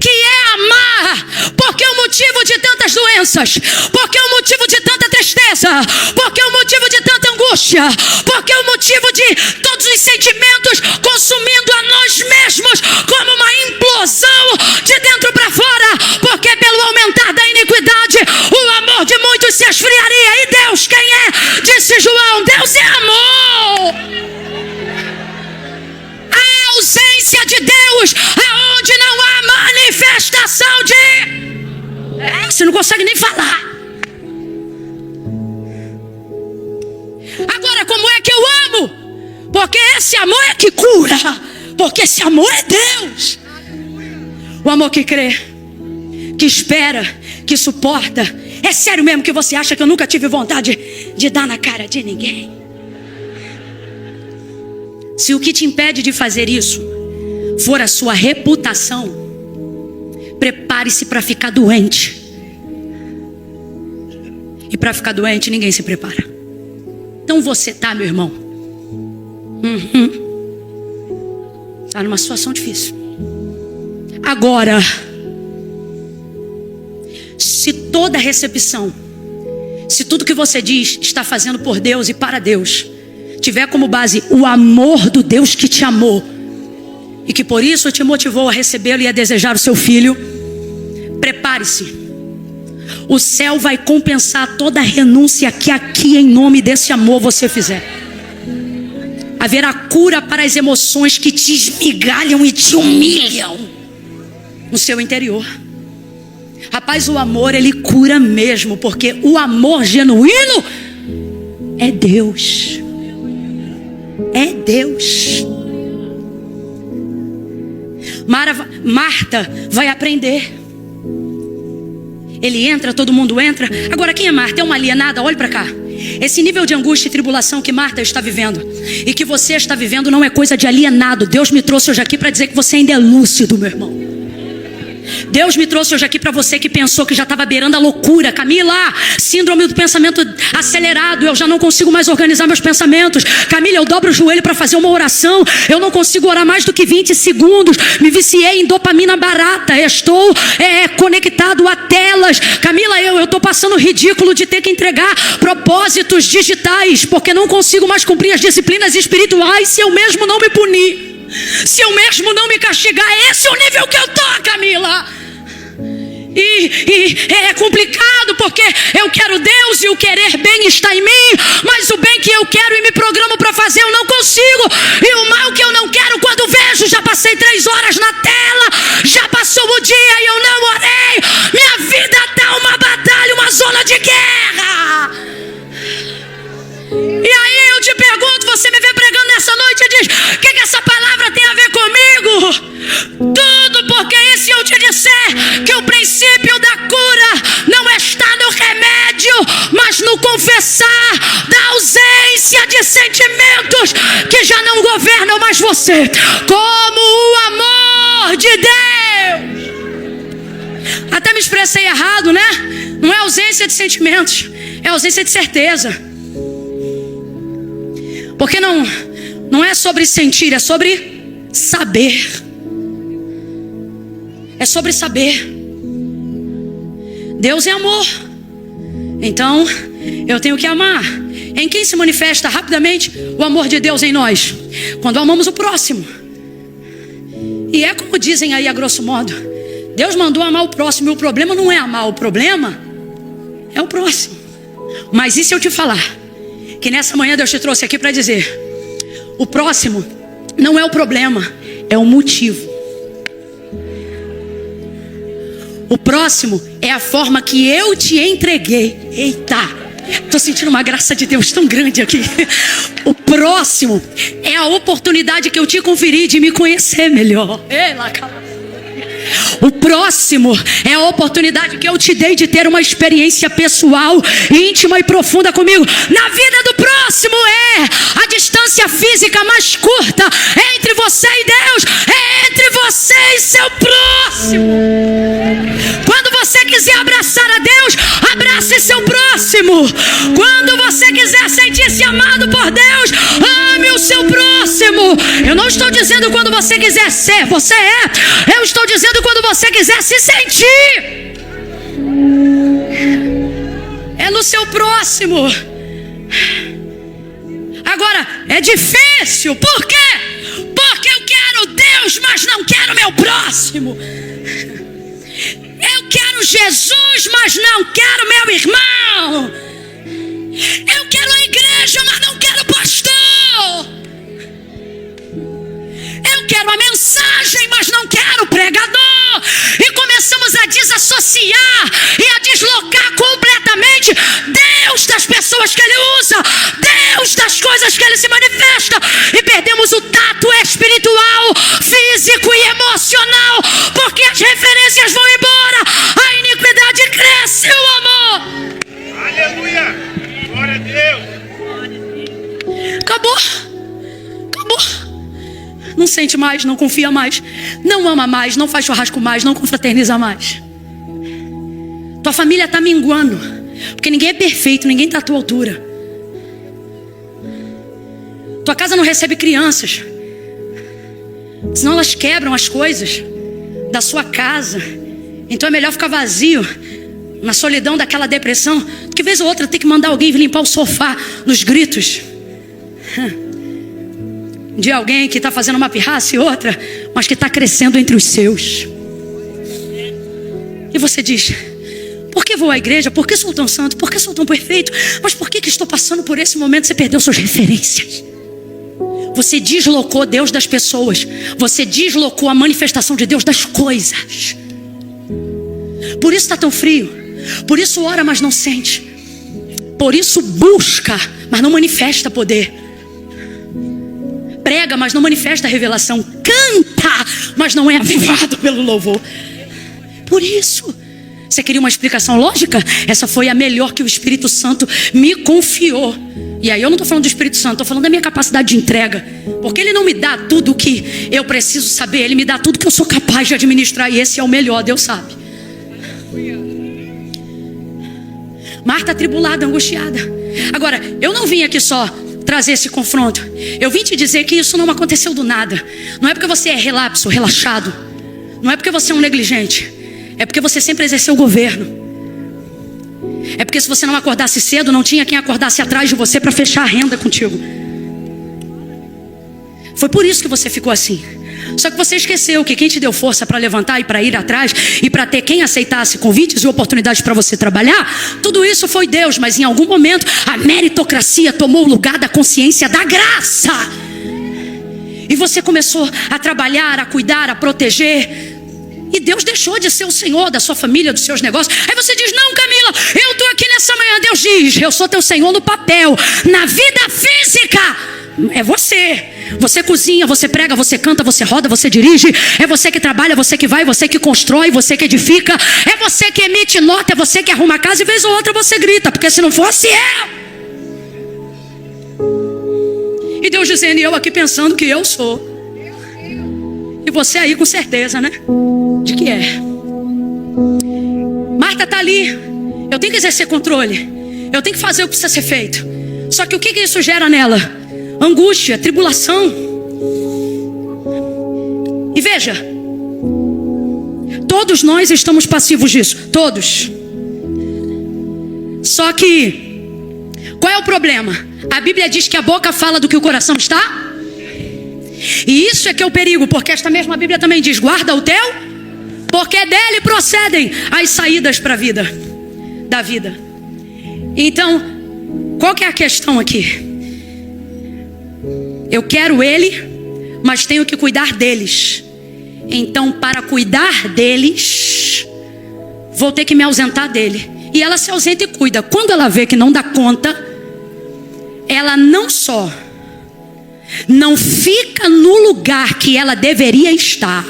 que é amar. Porque o motivo de tantas doenças, porque o motivo de tanta tristeza, porque o motivo de tanta angústia, porque o motivo de todos os sentimentos consumindo a nós mesmos como uma implosão de dentro para fora, porque pelo aumentar da iniquidade o amor de muitos se esfriaria. E Deus quem é? Disse João: Deus é amor. A ausência de Deus aonde não há manifestação de... Você não consegue nem falar. Agora, como é que eu amo? Porque esse amor é que cura, porque esse amor é Deus. O amor que crê, que espera, que suporta. É sério mesmo que você acha que eu nunca tive vontade de dar na cara de ninguém? Se o que te impede de fazer isso for a sua reputação, prepare-se para ficar doente. E para ficar doente ninguém se prepara. Então você tá, meu irmão, tá numa situação difícil. Agora, se toda recepção, se tudo que você diz está fazendo por Deus e para Deus, tiver como base o amor do Deus que te amou e que por isso te motivou a recebê-lo e a desejar o seu filho, prepare-se. O céu vai compensar toda a renúncia que aqui em nome desse amor você fizer. Haverá cura para as emoções que te esmigalham e te humilham no seu interior. Rapaz, o amor ele cura mesmo, porque o amor genuíno é Deus. É Deus. Marta vai aprender. Ele entra, todo mundo entra. Agora quem é Marta? É uma alienada? Olhe para cá. Esse nível de angústia e tribulação que Marta está vivendo e que você está vivendo não é coisa de alienado. Deus me trouxe hoje aqui para dizer que você ainda é lúcido, meu irmão. Deus me trouxe hoje aqui para você que pensou que já estava beirando a loucura. Camila, síndrome do pensamento acelerado. Eu já não consigo mais organizar meus pensamentos. Camila, eu dobro o joelho para fazer uma oração. Eu não consigo orar mais do que 20 segundos. Me viciei em dopamina barata. Estou conectado a telas. Camila, eu estou passando ridículo de ter que entregar propósitos digitais, porque não consigo mais cumprir as disciplinas espirituais se eu mesmo não me punir. Se eu mesmo não me castigar. Esse é o nível que eu tô, Camila. E é complicado, porque eu quero Deus e o querer bem está em mim, mas o bem que eu quero e me programo para fazer eu não consigo. E o mal que eu não quero, quando vejo, já passei 3 horas na tela, já passou o dia e eu não orei. Minha vida tá uma batalha, uma zona de guerra. E aí eu te pergunto, você me vê pregando nessa noite e diz: o que essa palavra tem a ver comigo? Tudo, porque e se eu te disser que o princípio da cura não está no remédio, mas no confessar da ausência de sentimentos que já não governam mais você, como o amor de Deus. Até me expressei errado, né? Não é ausência de sentimentos, é ausência de certeza. Porque não é sobre sentir, é sobre saber. É sobre saber. Deus é amor. Então, eu tenho que amar. Em quem se manifesta rapidamente o amor de Deus em nós? Quando amamos o próximo. E é como dizem aí a grosso modo, Deus mandou amar o próximo. E o problema não é amar, o problema é o próximo. Mas e se eu te falar que nessa manhã Deus te trouxe aqui para dizer: o próximo não é o problema, é o motivo. O próximo é a forma que eu te entreguei. Eita, estou sentindo uma graça de Deus tão grande aqui. O próximo é a oportunidade que eu te conferi de me conhecer melhor. O próximo é a oportunidade que eu te dei de ter uma experiência pessoal, íntima e profunda comigo. Na vida do próximo é a distância física mais curta entre você e Deus, é entre você e seu próximo. Quando você quiser abraçar a Deus, abrace seu próximo. Quando você quiser sentir-se amado por Deus, ame o seu próximo. Eu não estou dizendo quando você quiser ser, você é. Eu estou dizendo quando você quiser se sentir. É no seu próximo. Agora, é difícil. Por quê? Porque eu quero Deus, mas não quero meu próximo. Eu quero Jesus, mas não quero meu irmão. Eu quero a igreja, mas não quero pastor. Eu quero a mensagem, mas não quero o pregador. E começamos a desassociar e a deslocar completamente Deus das pessoas que Ele usa, Deus das coisas que Ele se manifesta. E perdemos o tato espiritual, físico e emocional, porque as referências vão embora, a iniquidade cresce, o amor. Aleluia! Glória a Deus! Acabou. Não sente mais, não confia mais, não ama mais, não faz churrasco mais, não confraterniza mais. Tua família está minguando, porque ninguém é perfeito, ninguém está à tua altura. Tua casa não recebe crianças, senão elas quebram as coisas da sua casa. Então é melhor ficar vazio, na solidão daquela depressão, do que vez ou outra ter que mandar alguém vir limpar o sofá nos gritos de alguém que está fazendo uma pirraça e outra, mas que está crescendo entre os seus. E você diz: por que vou à igreja? Por que sou tão santo? Por que sou tão perfeito? Mas por que estou passando por esse momento? Você perdeu suas referências. Você deslocou Deus das pessoas. Você deslocou a manifestação de Deus das coisas. Por isso está tão frio. Por isso ora, mas não sente. Por isso busca, mas não manifesta poder. Prega, mas não manifesta a revelação. Canta, mas não é avivado pelo louvor. Por isso, Você queria uma explicação lógica? Essa foi a melhor que o Espírito Santo me confiou. E aí eu não estou falando do Espírito Santo, estou falando da minha capacidade de entrega. Porque Ele não me dá tudo o que eu preciso saber, Ele me dá tudo que eu sou capaz de administrar. E esse é o melhor, Deus sabe. Marta atribulada, angustiada. Agora, eu não vim aqui só trazer esse confronto. Eu vim te dizer que isso não aconteceu do nada. Não é porque você é relapso, relaxado. Não é porque você é um negligente. É porque você sempre exerceu o governo. É porque se você não acordasse cedo, não tinha quem acordasse atrás de você para fechar a renda contigo. Foi por isso que você ficou assim. Só que você esqueceu que quem te deu força para levantar e para ir atrás e para ter quem aceitasse convites e oportunidades para você trabalhar, tudo isso foi Deus. Mas em algum momento a meritocracia tomou o lugar da consciência da graça. E você começou a trabalhar, a cuidar, a proteger. E Deus deixou de ser o Senhor da sua família, dos seus negócios. Aí você diz: não, Camila, eu estou aqui nessa manhã. Deus diz: eu sou teu Senhor no papel. Na vida física é você. Você cozinha, você prega, você canta, você roda, você dirige. É você que trabalha, você que vai, você que constrói, você que edifica. É você que emite nota, é você que arruma a casa. E vez ou outra você grita, porque se não fosse eu. E Deus dizendo, e eu aqui pensando que eu sou. E você aí com certeza, né? De que é. Marta está ali. Eu tenho que exercer controle. Eu tenho que fazer o que precisa ser feito. Só que o que isso gera nela? Angústia, tribulação. E veja, todos nós estamos passivos disso. Todos. Só que qual é o problema? A Bíblia diz que a boca fala do que o coração está. E isso é que é o perigo, porque esta mesma Bíblia também diz: guarda o teu, porque dele procedem as saídas para a vida, da vida. Então, qual que é a questão aqui? Eu quero ele, mas tenho que cuidar deles. Então, para cuidar deles, vou ter que me ausentar dele. E ela se ausenta e cuida. Quando ela vê que não dá conta, ela não só não fica no lugar que ela deveria estar.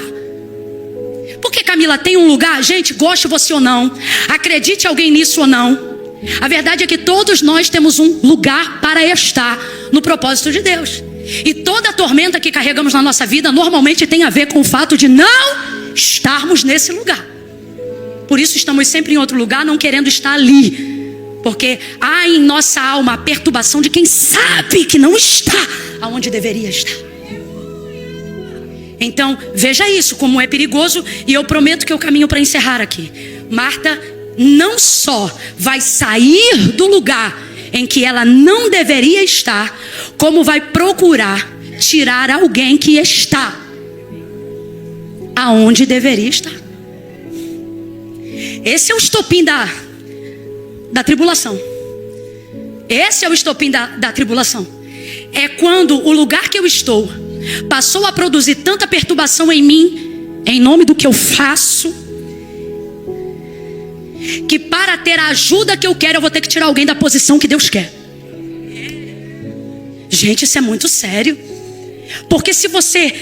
Porque, Camila, tem um lugar, gente, goste você ou não, acredite alguém nisso ou não, a verdade é que todos nós temos um lugar para estar no propósito de Deus. E toda a tormenta que carregamos na nossa vida normalmente tem a ver com o fato de não estarmos nesse lugar. Por isso estamos sempre em outro lugar, não querendo estar ali. Porque há em nossa alma a perturbação de quem sabe que não está aonde deveria estar. Então, veja isso, como é perigoso. E eu prometo que eu caminho para encerrar aqui. Marta não só vai sair do lugar em que ela não deveria estar, como vai procurar tirar alguém que está aonde deveria estar. Esse é o estopim da tribulação. Esse é o estopim da tribulação. É quando o lugar que eu estou passou a produzir tanta perturbação em mim, em nome do que eu faço, que para ter a ajuda que eu quero, eu vou ter que tirar alguém da posição que Deus quer. Gente, isso é muito sério. Porque se você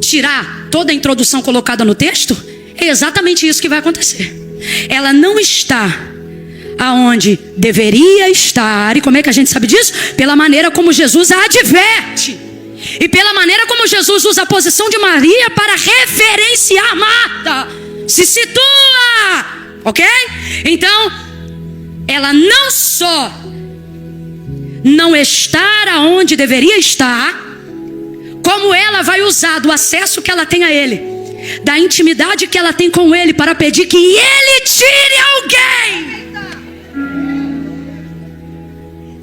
tirar toda a introdução colocada no texto, é exatamente isso que vai acontecer. Ela não está aonde deveria estar. E como é que a gente sabe disso? Pela maneira como Jesus a adverte. E pela maneira como Jesus usa a posição de Maria para referenciar Marta. Se situa, ok? Então, ela não só não estar aonde deveria estar, como ela vai usar do acesso que ela tem a Ele, da intimidade que ela tem com Ele, para pedir que Ele tire alguém.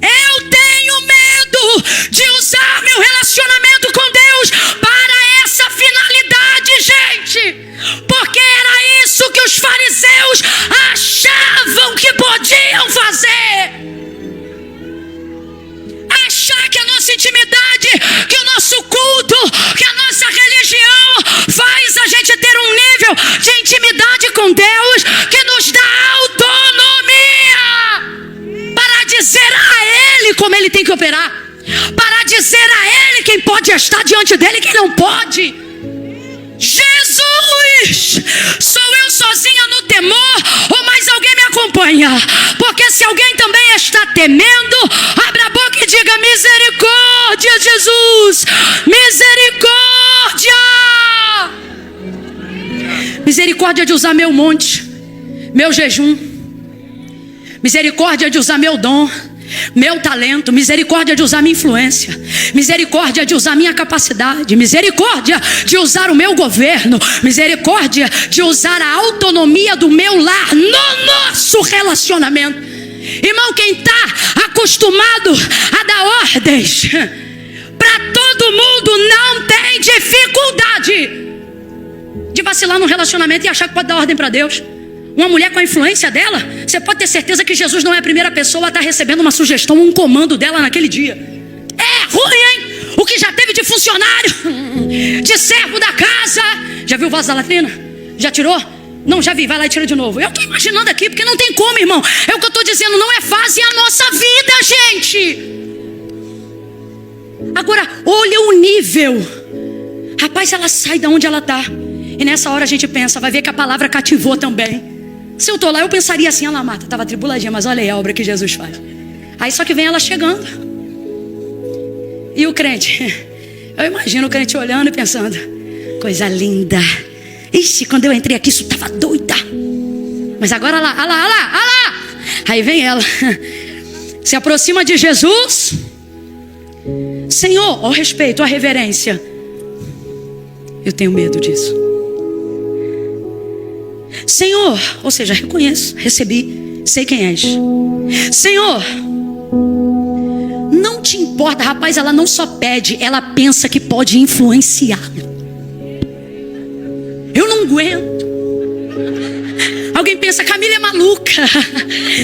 Eu tenho medo de usar meu relacionamento com Deus para essa finalidade, gente. Porque era isso que os fariseus achavam que podiam fazer. Achar que a nossa intimidade, que o nosso culto, que a nossa religião faz a gente ter um nível de intimidade com Deus que nos dá autonomia para dizer a Ele como Ele tem que operar, para dizer a Ele quem pode estar diante dele e quem não pode. Jesus, sou eu sozinha no temor ou mais alguém me acompanha? Porque se alguém também está temendo, abra a boca e diga: misericórdia, Jesus, misericórdia. Misericórdia de usar meu monte, meu jejum, misericórdia de usar meu dom, meu talento, misericórdia de usar minha influência, misericórdia de usar minha capacidade, misericórdia de usar o meu governo, misericórdia de usar a autonomia do meu lar no nosso relacionamento. Irmão, quem está acostumado a dar ordens para todo mundo não tem dificuldade de vacilar no relacionamento e achar que pode dar ordem para Deus. Uma mulher com a influência dela, você pode ter certeza que Jesus não é a primeira pessoa a estar recebendo uma sugestão, um comando dela naquele dia. É ruim, hein? O que já teve de funcionário, de servo da casa. Já viu o vaso da latrina? Já tirou? Não, já vi, vai lá e tira de novo. Eu estou imaginando aqui, porque não tem como, irmão. É o que eu estou dizendo, não é fácil, é a nossa vida, gente. Agora, olha o nível. Rapaz, ela sai de onde ela está. E nessa hora a gente pensa, vai ver que a palavra cativou também. Se eu estou lá, eu pensaria assim: ela, Marta, estava tribuladinha, mas olha aí a obra que Jesus faz. Aí só que vem ela chegando. E o crente, eu imagino o crente olhando e pensando: coisa linda. Ixi, quando eu entrei aqui, isso estava doida. Mas agora, olha lá. Aí vem ela, se aproxima de Jesus. Senhor, ao respeito, à reverência. Eu tenho medo disso. Senhor, ou seja, reconheço, recebi, sei quem és. Senhor, não te importa. Rapaz, ela não só pede, ela pensa que pode influenciar. Eu não aguento. Alguém pensa: Camila é maluca.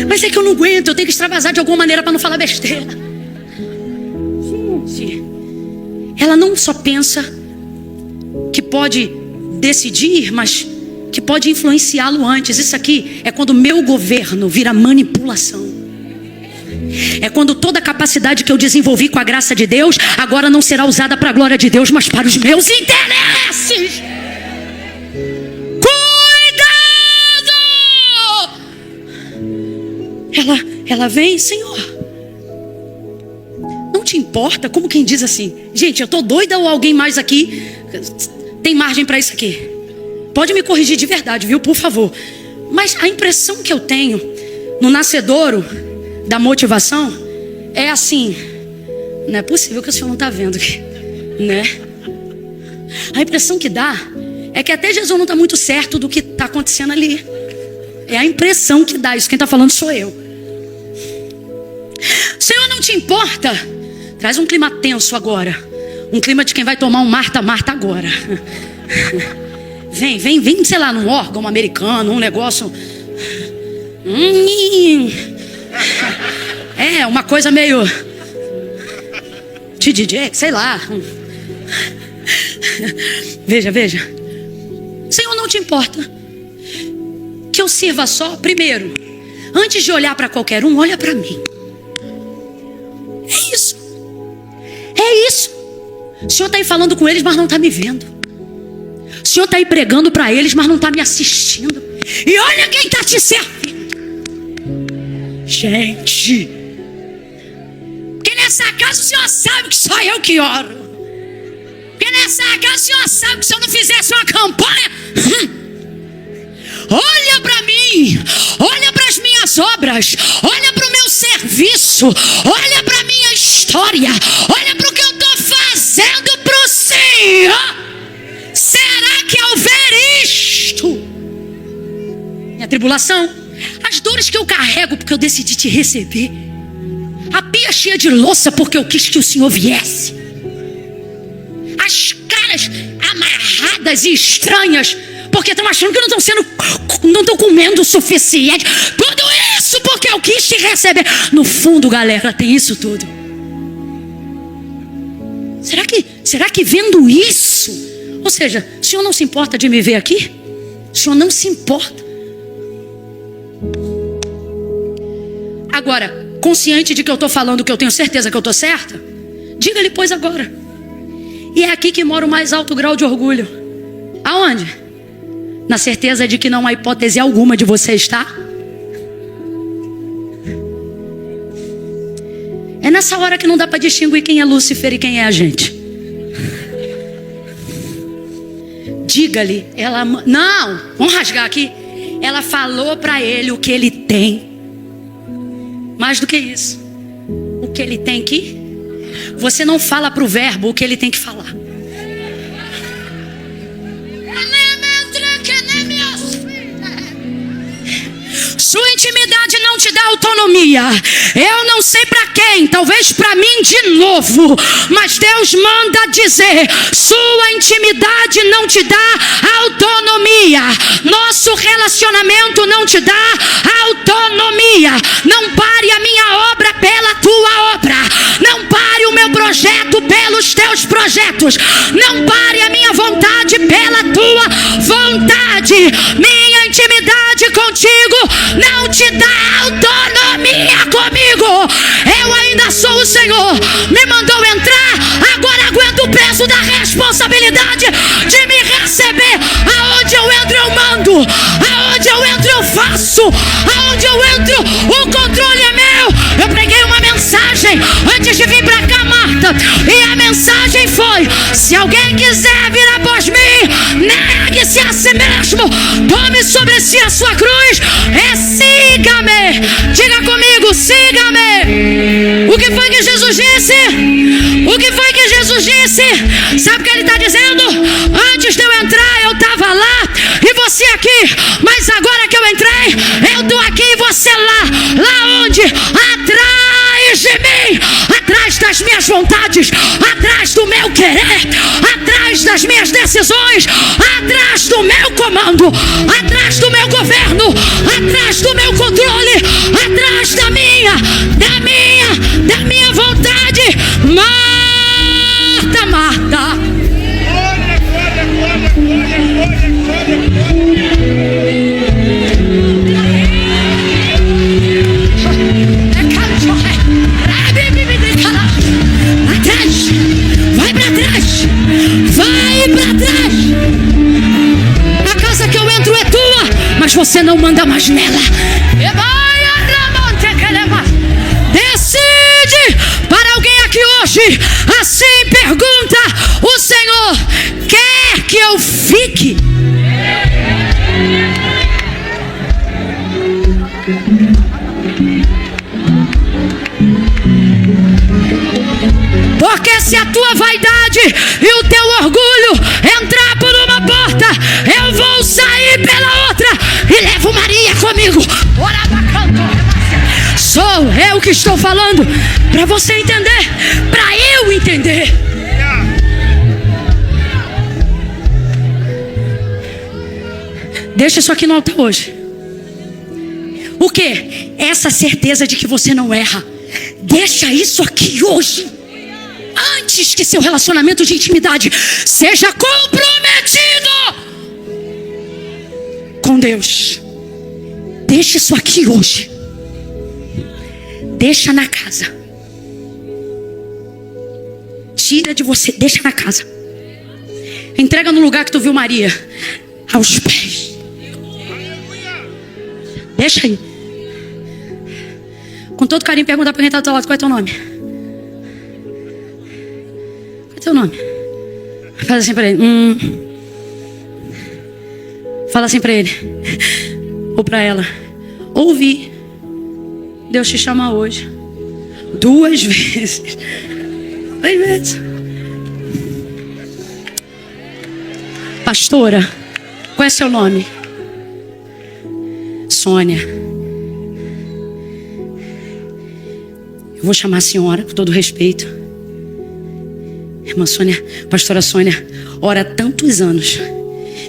Mas é que eu não aguento, eu tenho que extravasar de alguma maneira para não falar besteira. Gente, ela não só pensa que pode decidir, mas que pode influenciá-lo antes. Isso aqui é quando o meu governo vira manipulação. É quando toda a capacidade que eu desenvolvi com a graça de Deus agora não será usada para a glória de Deus, mas para os meus interesses. Cuidado! Ela vem: Senhor, não te importa? Como quem diz assim: gente, eu tô doida ou alguém mais aqui tem margem para isso aqui? Pode me corrigir de verdade, viu, por favor. Mas a impressão que eu tenho no nascedouro da motivação é assim: não é possível que o senhor não está vendo aqui, né? A impressão que dá é que até Jesus não está muito certo do que está acontecendo ali. É a impressão que dá. Isso quem está falando sou eu. Senhor, não te importa? Traz um clima tenso agora. Um clima de quem vai tomar um Marta agora. Vem, sei lá, num órgão americano, um negócio. É, uma coisa meio de DJ, sei lá. Veja. Senhor, não te importa que eu sirva só? Primeiro, antes de olhar para qualquer um, olha para mim. É isso. O Senhor está aí falando com eles, mas não está me vendo. O Senhor está aí pregando para eles, mas não está me assistindo. E olha quem está te servindo. Gente, porque nessa casa o Senhor sabe que só eu que oro. Porque nessa casa o Senhor sabe que se eu não fizesse uma campanha, olha para mim, olha para as minhas obras, olha para o meu serviço, olha para a minha história, olha para o que eu estou fazendo para o Senhor. Será que ao ver isto, minha tribulação, as dores que eu carrego porque eu decidi te receber, a pia cheia de louça porque eu quis que o Senhor viesse, as caras amarradas e estranhas porque estão achando que não estão comendo o suficiente, tudo isso porque eu quis te receber. No fundo, galera, tem isso tudo. Será que vendo isso, ou seja, o Senhor não se importa de me ver aqui? O Senhor não se importa. Agora, consciente de que eu estou falando que eu tenho certeza que eu estou certa, diga-lhe pois agora. E é aqui que mora o mais alto grau de orgulho. Aonde? Na certeza de que não há hipótese alguma de você estar? É nessa hora que não dá para distinguir quem é Lúcifer e quem é a gente. Diga-lhe, ela... Não, vamos rasgar aqui. Ela falou para ele o que ele tem. Mais do que isso. O que ele tem que... Você não fala para o verbo o que ele tem que falar. Sua intimidade não te dá autonomia. Eu não sei para quem, talvez para mim de novo, mas Deus manda dizer: sua intimidade não te dá autonomia. Nosso relacionamento não te dá autonomia. Não pare a minha obra pela tua obra. Não pare o meu projeto pelos teus projetos. Não pare a minha vontade pela tua vontade. Minha intimidade contigo não te dá autonomia comigo. Eu ainda sou o Senhor. Me mandou entrar, agora aguento o peso da responsabilidade de me receber. Aonde eu entro eu mando, aonde eu entro eu faço, aonde eu entro o controle é meu. Eu preguei uma mensagem antes de vir pra cá, Marta, e a mensagem foi: se alguém quiser vir após mim, negue-se a si mesmo, tome sobre si a sua cruz e siga-me. Diga comigo, siga-me. O que foi que Jesus disse? O que foi que Jesus disse? Sabe o que ele está dizendo? Antes de eu entrar eu estava lá e você aqui, mas agora que eu entrei eu estou aqui e você lá. Lá onde? Atrás de mim, atrás das minhas vontades, atrás do meu querer, atrás das minhas decisões, atrás do meu comando, atrás do meu governo, atrás do meu controle, atrás da minha vontade. Marta, Marta. Atrás, vai pra trás, vai pra trás. A casa que eu entro é tua, mas você não manda mais nela. Decide para alguém aqui hoje. Assim pergunta o Senhor: quer que eu fique? Porque se a tua vaidade e o teu orgulho entrar por uma porta, eu vou sair pela outra e levo Maria comigo. Sou eu que estou falando para você entender, para eu entender. Deixa isso aqui no altar hoje. O que? Essa certeza de que você não erra. Deixa isso aqui hoje, antes que seu relacionamento de intimidade seja comprometido com Deus. Deixa isso aqui hoje. Deixa na casa. Tira de você, deixa na casa. Entrega no lugar que tu viu Maria, aos pés. Deixa aí. Com todo carinho, pergunta para quem está do teu lado: qual é teu nome? Qual é teu nome? Faz assim para ele. Fala assim para ele. Ou para ela: ouvi. Deus te chama hoje. 2 vezes. 2 vezes. Pastora, qual é seu nome? Sônia. Eu vou chamar a senhora com todo respeito. Irmã Sônia, pastora Sônia, ora há tantos anos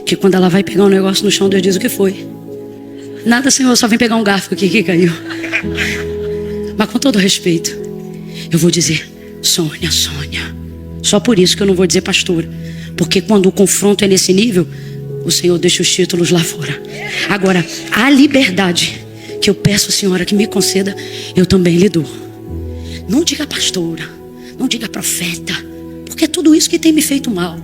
que quando ela vai pegar um negócio no chão, Deus diz: o que foi? Nada, Senhor, só vem pegar um garfo aqui que caiu. Mas com todo respeito, eu vou dizer: Sônia, Sônia. Só por isso que eu não vou dizer pastora, porque quando o confronto é nesse nível, o Senhor deixa os títulos lá fora. Agora, a liberdade que eu peço, Senhora, que me conceda, eu também lhe dou. Não diga pastora, não diga profeta, porque é tudo isso que tem me feito mal.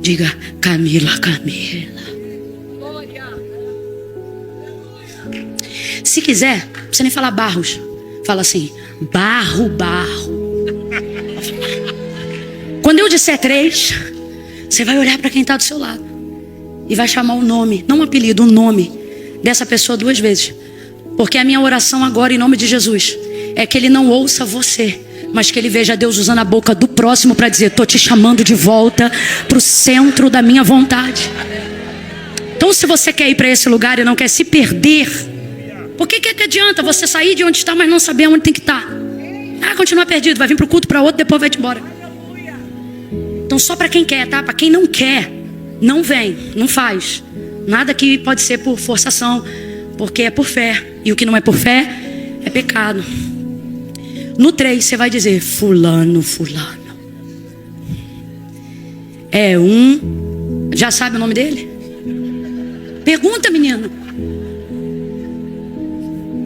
Diga, Camila, Camila. Se quiser, não precisa nem falar Barros. Fala assim, Barro, Barro. Quando eu disser 3, você vai olhar para quem está do seu lado e vai chamar o nome, não um apelido, o nome dessa pessoa 2 vezes. Porque a minha oração agora, em nome de Jesus, é que ele não ouça você, mas que ele veja Deus usando a boca do próximo para dizer, estou te chamando de volta para o centro da minha vontade. Então, se você quer ir para esse lugar e não quer se perder, por que adianta você sair de onde está, mas não saber onde tem que estar? Continua perdido, vai vir para o culto, para outro, depois vai te embora. Então, só para quem quer, tá? Para quem não quer, não vem, não faz. Nada que pode ser por forçação, porque é por fé. E o que não é por fé é pecado. No 3 você vai dizer, fulano, fulano. É um. Já sabe o nome dele? Pergunta, menino.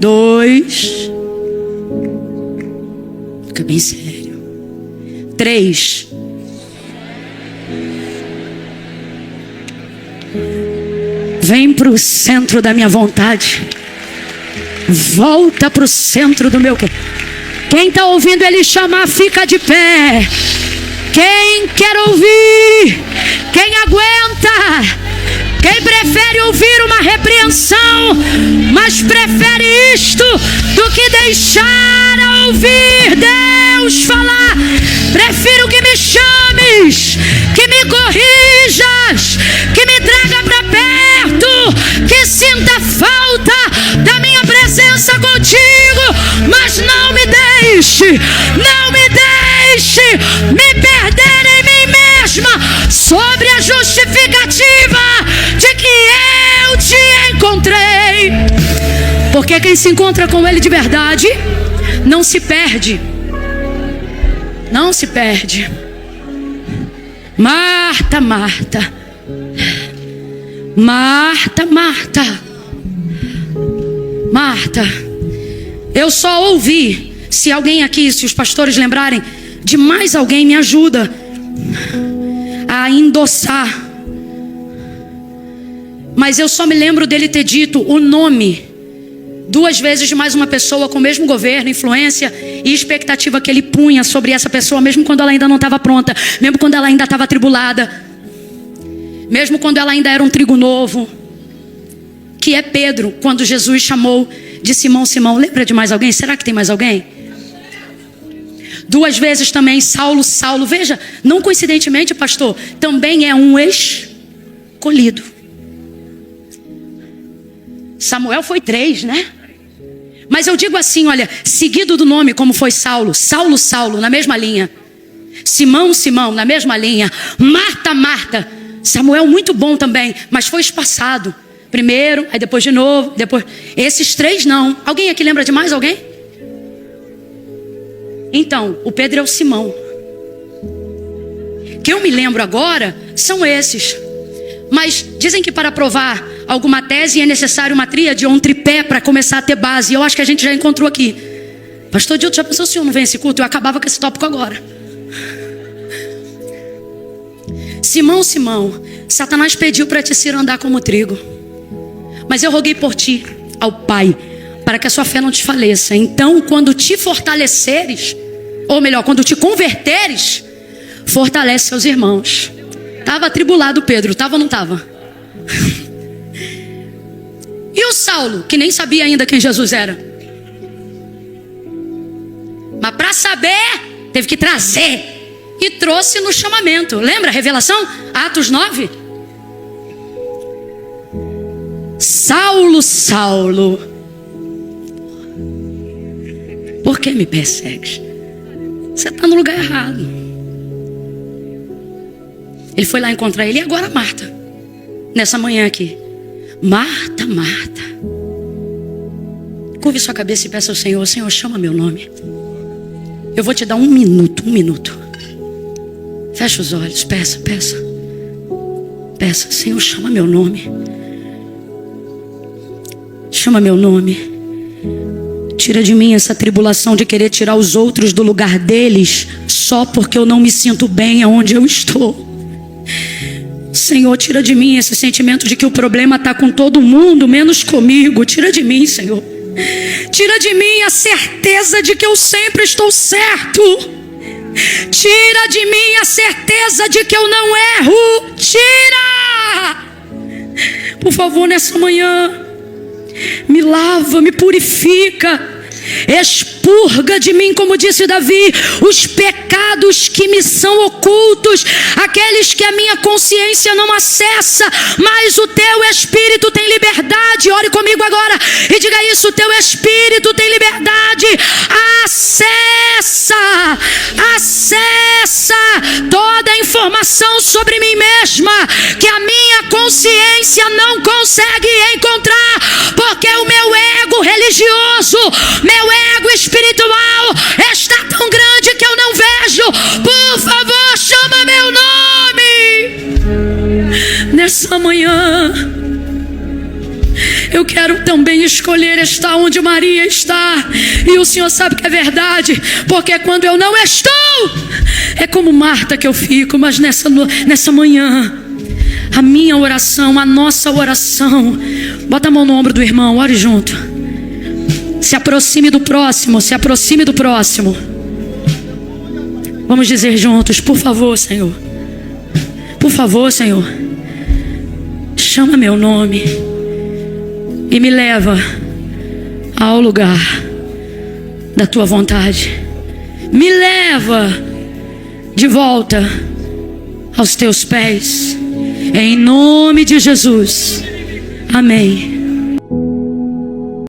2. Fica bem sério. 3. Vem para o centro da minha vontade. Volta para o centro do meu. Quem está ouvindo ele chamar, fica de pé. Quem quer ouvir? Quem aguenta? Quem prefere ouvir uma repreensão, mas prefere isto do que deixar a ouvir Deus falar? Prefiro que me chames, que me corrijas, que me traga para perto, que sinta falta da minha presença contigo, mas não me deixe me perder em mim mesma sobre a justificativa de que eu te encontrei. Porque quem se encontra com ele de verdade não se perde. Não se perde. Marta, Marta. Marta, Marta. Marta. Eu só ouvi. Se alguém aqui, se os pastores lembrarem de mais alguém, me ajuda a endossar. Mas eu só me lembro dele ter dito o nome 2 vezes de mais uma pessoa com o mesmo governo, influência e expectativa que ele punha sobre essa pessoa, mesmo quando ela ainda não estava pronta, mesmo quando ela ainda estava atribulada, mesmo quando ela ainda era um trigo novo, que é Pedro, quando Jesus chamou de Simão, Simão. Lembra de mais alguém? Será que tem mais alguém? 2 vezes também Saulo, Saulo. Veja, não coincidentemente, pastor, também é um escolhido. Samuel foi 3, né? Mas eu digo assim, olha, seguido do nome como foi Saulo, Saulo, Saulo, na mesma linha. Simão, Simão, na mesma linha. Marta, Marta. Samuel muito bom também, mas foi espaçado. Primeiro, aí depois de novo, depois. Esses 3 não. Alguém aqui lembra de mais alguém? Então, o Pedro é o Simão. Que eu me lembro agora são esses. Mas dizem que para provar alguma tese é necessário uma tríade ou um tripé para começar a ter base. Eu acho que a gente já encontrou aqui. Pastor Dilton, já pensou se eu não vem esse culto? Eu acabava com esse tópico agora. Simão, Simão, Satanás pediu para ti ser andar como trigo. Mas eu roguei por ti ao Pai, para que a sua fé não desfaleça. Então, quando te fortaleceres, ou melhor, quando te converteres, fortalece seus irmãos. Estava atribulado Pedro, estava ou não estava? E o Saulo, que nem sabia ainda quem Jesus era. Mas para saber, teve que trazer. E trouxe no chamamento. Lembra a revelação? Atos 9. Saulo, Saulo, por que me persegues? Você está no lugar errado. Ele foi lá encontrar ele. E agora Marta, nessa manhã aqui. Marta, Marta, curve sua cabeça e peça ao Senhor: Senhor, chama meu nome. Eu vou te dar 1 minuto, 1 minuto. Fecha os olhos, peça, peça. Peça, Senhor, chama meu nome. Chama meu nome. Tira de mim essa tribulação de querer tirar os outros do lugar deles só porque eu não me sinto bem aonde eu estou. Senhor, tira de mim esse sentimento de que o problema está com todo mundo, menos comigo. Tira de mim, Senhor. Tira de mim a certeza de que eu sempre estou certo. Tira de mim a certeza de que eu não erro. Tira! Por favor, nessa manhã, me lava, me purifica. Expurga de mim, como disse Davi, os pecados que me são ocultos, aqueles que a minha consciência não acessa, mas o teu Espírito tem liberdade. Ore comigo agora e diga isso: o teu Espírito tem liberdade. Acessa toda a informação sobre mim mesma que a minha consciência não consegue encontrar, porque o meu ego religioso, meu ego espiritual está tão grande que eu não vejo. Por favor, chama meu nome. Nessa manhã, eu quero também escolher estar onde Maria está. E o Senhor sabe que é verdade, porque quando eu não estou, é como Marta que eu fico. Mas nessa manhã, a minha oração, a nossa oração, bota a mão no ombro do irmão, ore junto. Se aproxime do próximo, se aproxime do próximo. Vamos dizer juntos: por favor, Senhor. Por favor, Senhor. Chama meu nome e me leva ao lugar da tua vontade. Me leva de volta aos teus pés. Em nome de Jesus. Amém.